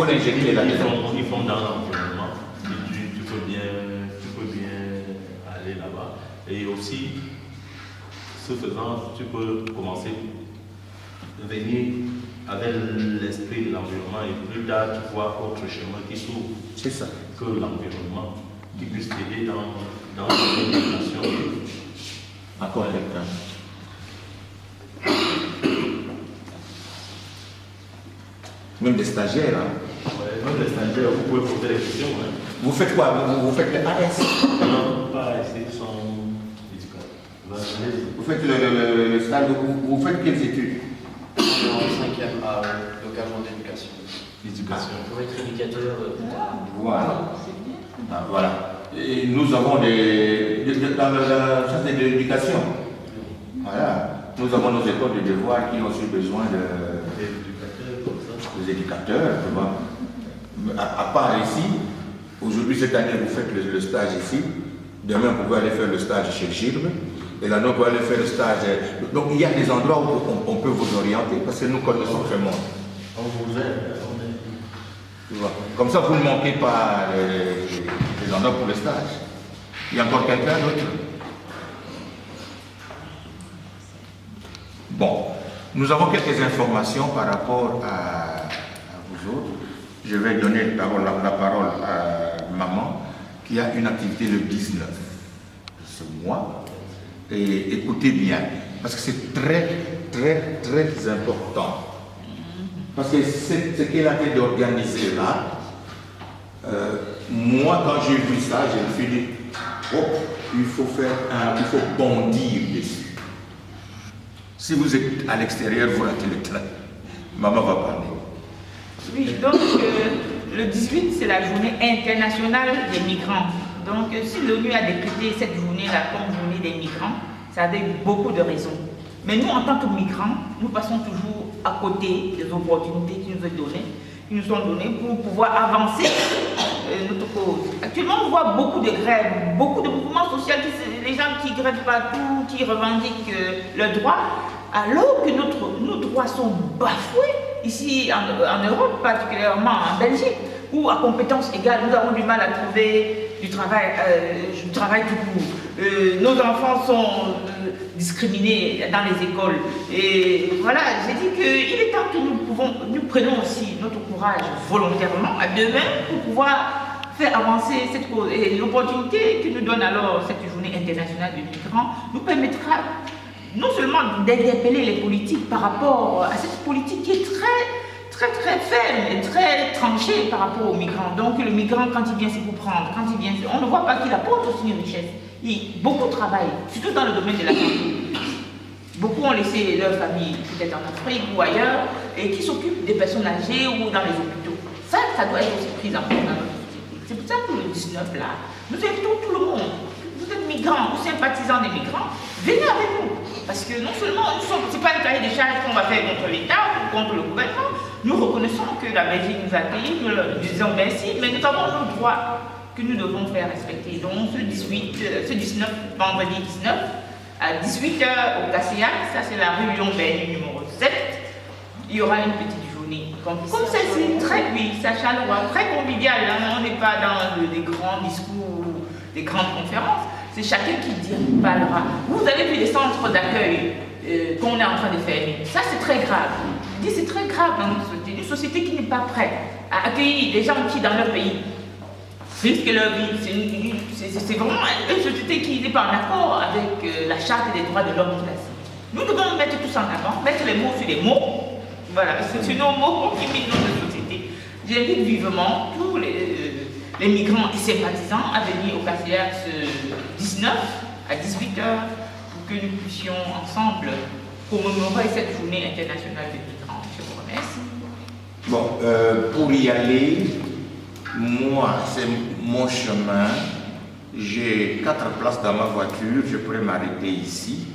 l'ingénier là-dedans. Ils font dans l'environnement. Tu peux bien aller là-bas. Et aussi, ce faisant, tu peux commencer à venir avec l'esprit de l'environnement et plus tard tu vois autre chemin qui s'ouvre. C'est ça. Que l'environnement qui puisse t'aider dans l'organisation. Encore quelqu'un. Même des stagiaires. Hein. Ouais, même des stagiaires, vous pouvez poser des questions. Hein. Vous faites quoi? Vous faites le AS? Non, pas AS, ils sont éducateurs. Vous faites le stage, vous faites quelles études? On est en 5e à l'occasion d'éducation. L'éducation. Pour être éducateur. Voilà. Ah, voilà. Et nous avons dans le sens de l'éducation. Voilà. Nous avons nos écoles de devoir qui ont aussi besoin des éducateurs, tu vois. À part ici, aujourd'hui, cette année, vous faites le stage ici. Demain, vous pouvez aller faire le stage chez Gilles. Et là, vous pouvez aller faire le stage. Donc, il y a des endroits où on peut vous orienter parce que nous connaissons très bien. On vous aide. Tu vois. Comme ça, vous ne manquez pas les endroits pour le stage. Il y a encore quelqu'un d'autre? Bon, nous avons quelques informations par rapport à vous autres. Je vais donner la parole à maman qui a une activité le 19 de ce mois. Et écoutez bien, parce que c'est très, très, très important. Parce que ce qu'elle a fait d'organiser là, moi quand j'ai vu ça, je me suis dit, oh, il faut bondir dessus. Si vous êtes à l'extérieur, vous ratez le train. Maman va parler. Oui, donc le 18, c'est la journée internationale des migrants. Donc si l'ONU a décrété cette journée-là comme journée des migrants, ça a beaucoup de raisons. Mais nous, en tant que migrants, nous passons toujours à côté des opportunités qui nous sont données pour pouvoir avancer notre cause. Actuellement, on voit beaucoup de grèves, beaucoup de mouvements sociaux, les gens qui grèvent partout, qui revendiquent leurs droits, alors que nos droits sont bafoués ici en Europe, particulièrement en Belgique, où à compétences égales, nous avons du mal à trouver du travail tout court. Nos enfants sont discriminés dans les écoles. Et voilà, j'ai dit qu'il est temps que nous prenions aussi notre courage volontairement à demain pour pouvoir faire avancer cette cause. Et l'opportunité que nous donne alors cette journée internationale des migrants nous permettra non seulement d'interpeller les politiques par rapport à cette politique qui est très ferme et très tranchée par rapport aux migrants. Donc le migrant, quand il vient, c'est pour prendre. Quand il vient, on ne voit pas qu'il apporte aussi une richesse. Beaucoup travaillent, surtout dans le domaine de la santé. Beaucoup ont laissé leur famille, peut-être en Afrique ou ailleurs, et qui s'occupent des personnes âgées ou dans les hôpitaux. Ça doit être aussi pris en compte dans notre société. C'est pour ça que le 19 là, Nous invitons tout le monde. Vous êtes migrants ou sympathisants des migrants, venez avec nous. Parce que non seulement ce n'est pas un cahier des charges qu'on va faire contre l'État ou contre le gouvernement, nous reconnaissons que la Belgique nous a accueillis, nous leur disons merci, mais nous avons nos droits que nous devons faire respecter. Donc ce 19, vendredi 19, à 18h au Cassillac, ça c'est la rue Lyon-Berne numéro 7, il y aura une petite journée. Comme celle-ci, très, oui, ça chaleureux, très convivial, hein, on n'est pas dans des grands discours, des grandes conférences. C'est chacun qui parlera. Vous avez vu des centres d'accueil qu'on est en train de fermer. Ça, c'est très grave. Je dis c'est très grave dans notre société. Une société qui n'est pas prête à accueillir des gens qui, dans leur pays, risquent leur vie. C'est vraiment une société qui n'est pas en accord avec la charte des droits de l'homme classique. Nous devons mettre tout ça en avant, mettre les mots sur les mots. Voilà, c'est nos mots qui minent notre société. J'invite vivement tous les migrants et sympathisants à venir au Cassillac ce 19 à 18h pour que nous puissions ensemble commémorer cette journée internationale des migrants. Je vous remercie. Bon, pour y aller, moi, c'est mon chemin. J'ai 4 places dans ma voiture. Je pourrais m'arrêter ici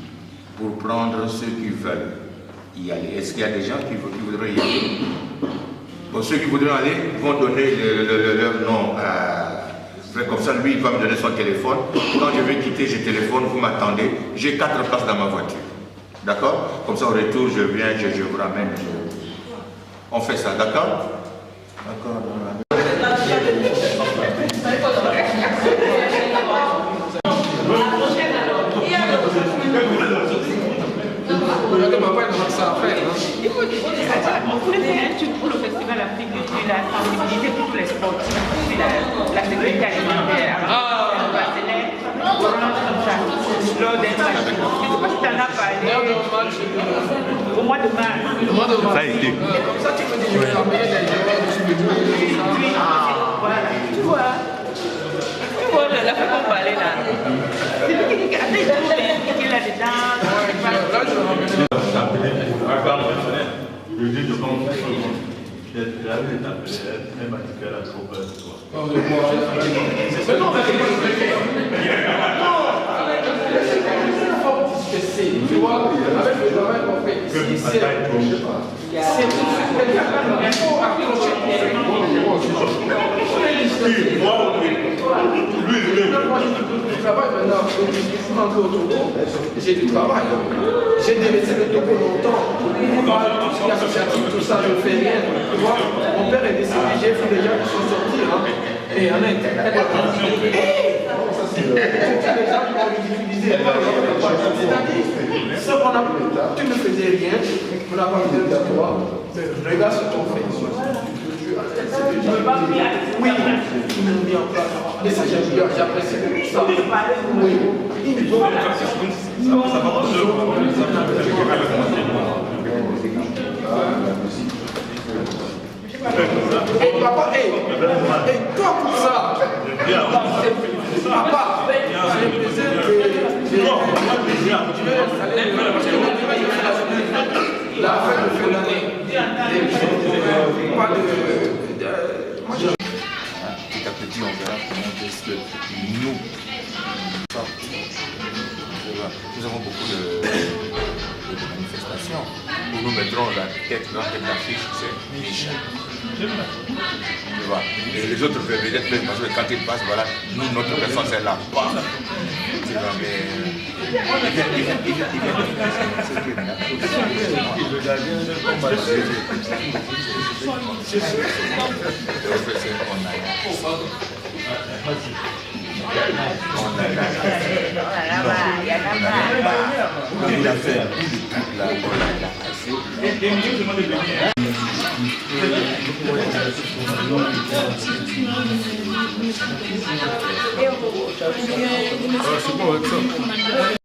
pour prendre ceux qui veulent y aller. Est-ce qu'il y a des gens qui voudraient y aller? Bon, ceux qui voudraient aller vont donner leur nom à... Comme ça, lui, il va me donner son téléphone. Quand je vais quitter, je téléphone, vous m'attendez. J'ai 4 places dans ma voiture. D'accord? Comme ça, au retour, je viens, je vous ramène. On fait ça, d'accord? D'accord. On voulait faire un truc pour le Festival Afrique de Dieu, la sensibilité pour tous les sportifs, la sécurité alimentaire. Lors d'un match. Je ne sais pas si tu en as parlé. Au mois de mars. Ça a été. Comme ça, tu peux dire, je vais ramener les joueurs de ce Oui, voilà. Tu vois, la fois qu'on parlait là. C'est lui qui dit qu'il est là-dedans. Là, je vais ramener. Je dis de bon, j'avais tapé, elle m'a dit qu'elle a trop peur de toi. C'est non, tu vois, avec le travail qu'on fait ici, c'est tout de suite il faut accrocher. Je travaille maintenant, je suis encore au Togo, j'ai du travail. J'ai délaissé le Togo longtemps. Tout ce qui est associatif, tout ça, je ne fais rien. Tu vois, mon père est décédé, j'ai vu des gens qui sont sortis. Et il y en a c'est les gens qui vont l'utiliser. C'est-à-dire, tu ne faisais rien, on n'a pas besoin de toi. Regarde ce qu'on fait. Oui, ils m'ont mis en place. Et ça, j'apprécie beaucoup ça. Oui. Ils ont papa, toi pour ça, papa, j'ai plaisir la fin de fin d'année. Pas de... Petit à petit, on verra comment est-ce que nous avons beaucoup de manifestations où nous mettrons la tête dans l'affiche, c'est Michel. Tu vois. Et les autres peuvent peut-être même parce que quand ils passent, voilà, nous, notre personne, c'est là. Tu vois, mais il a fait un coup de truc là, c'est bon avec ça.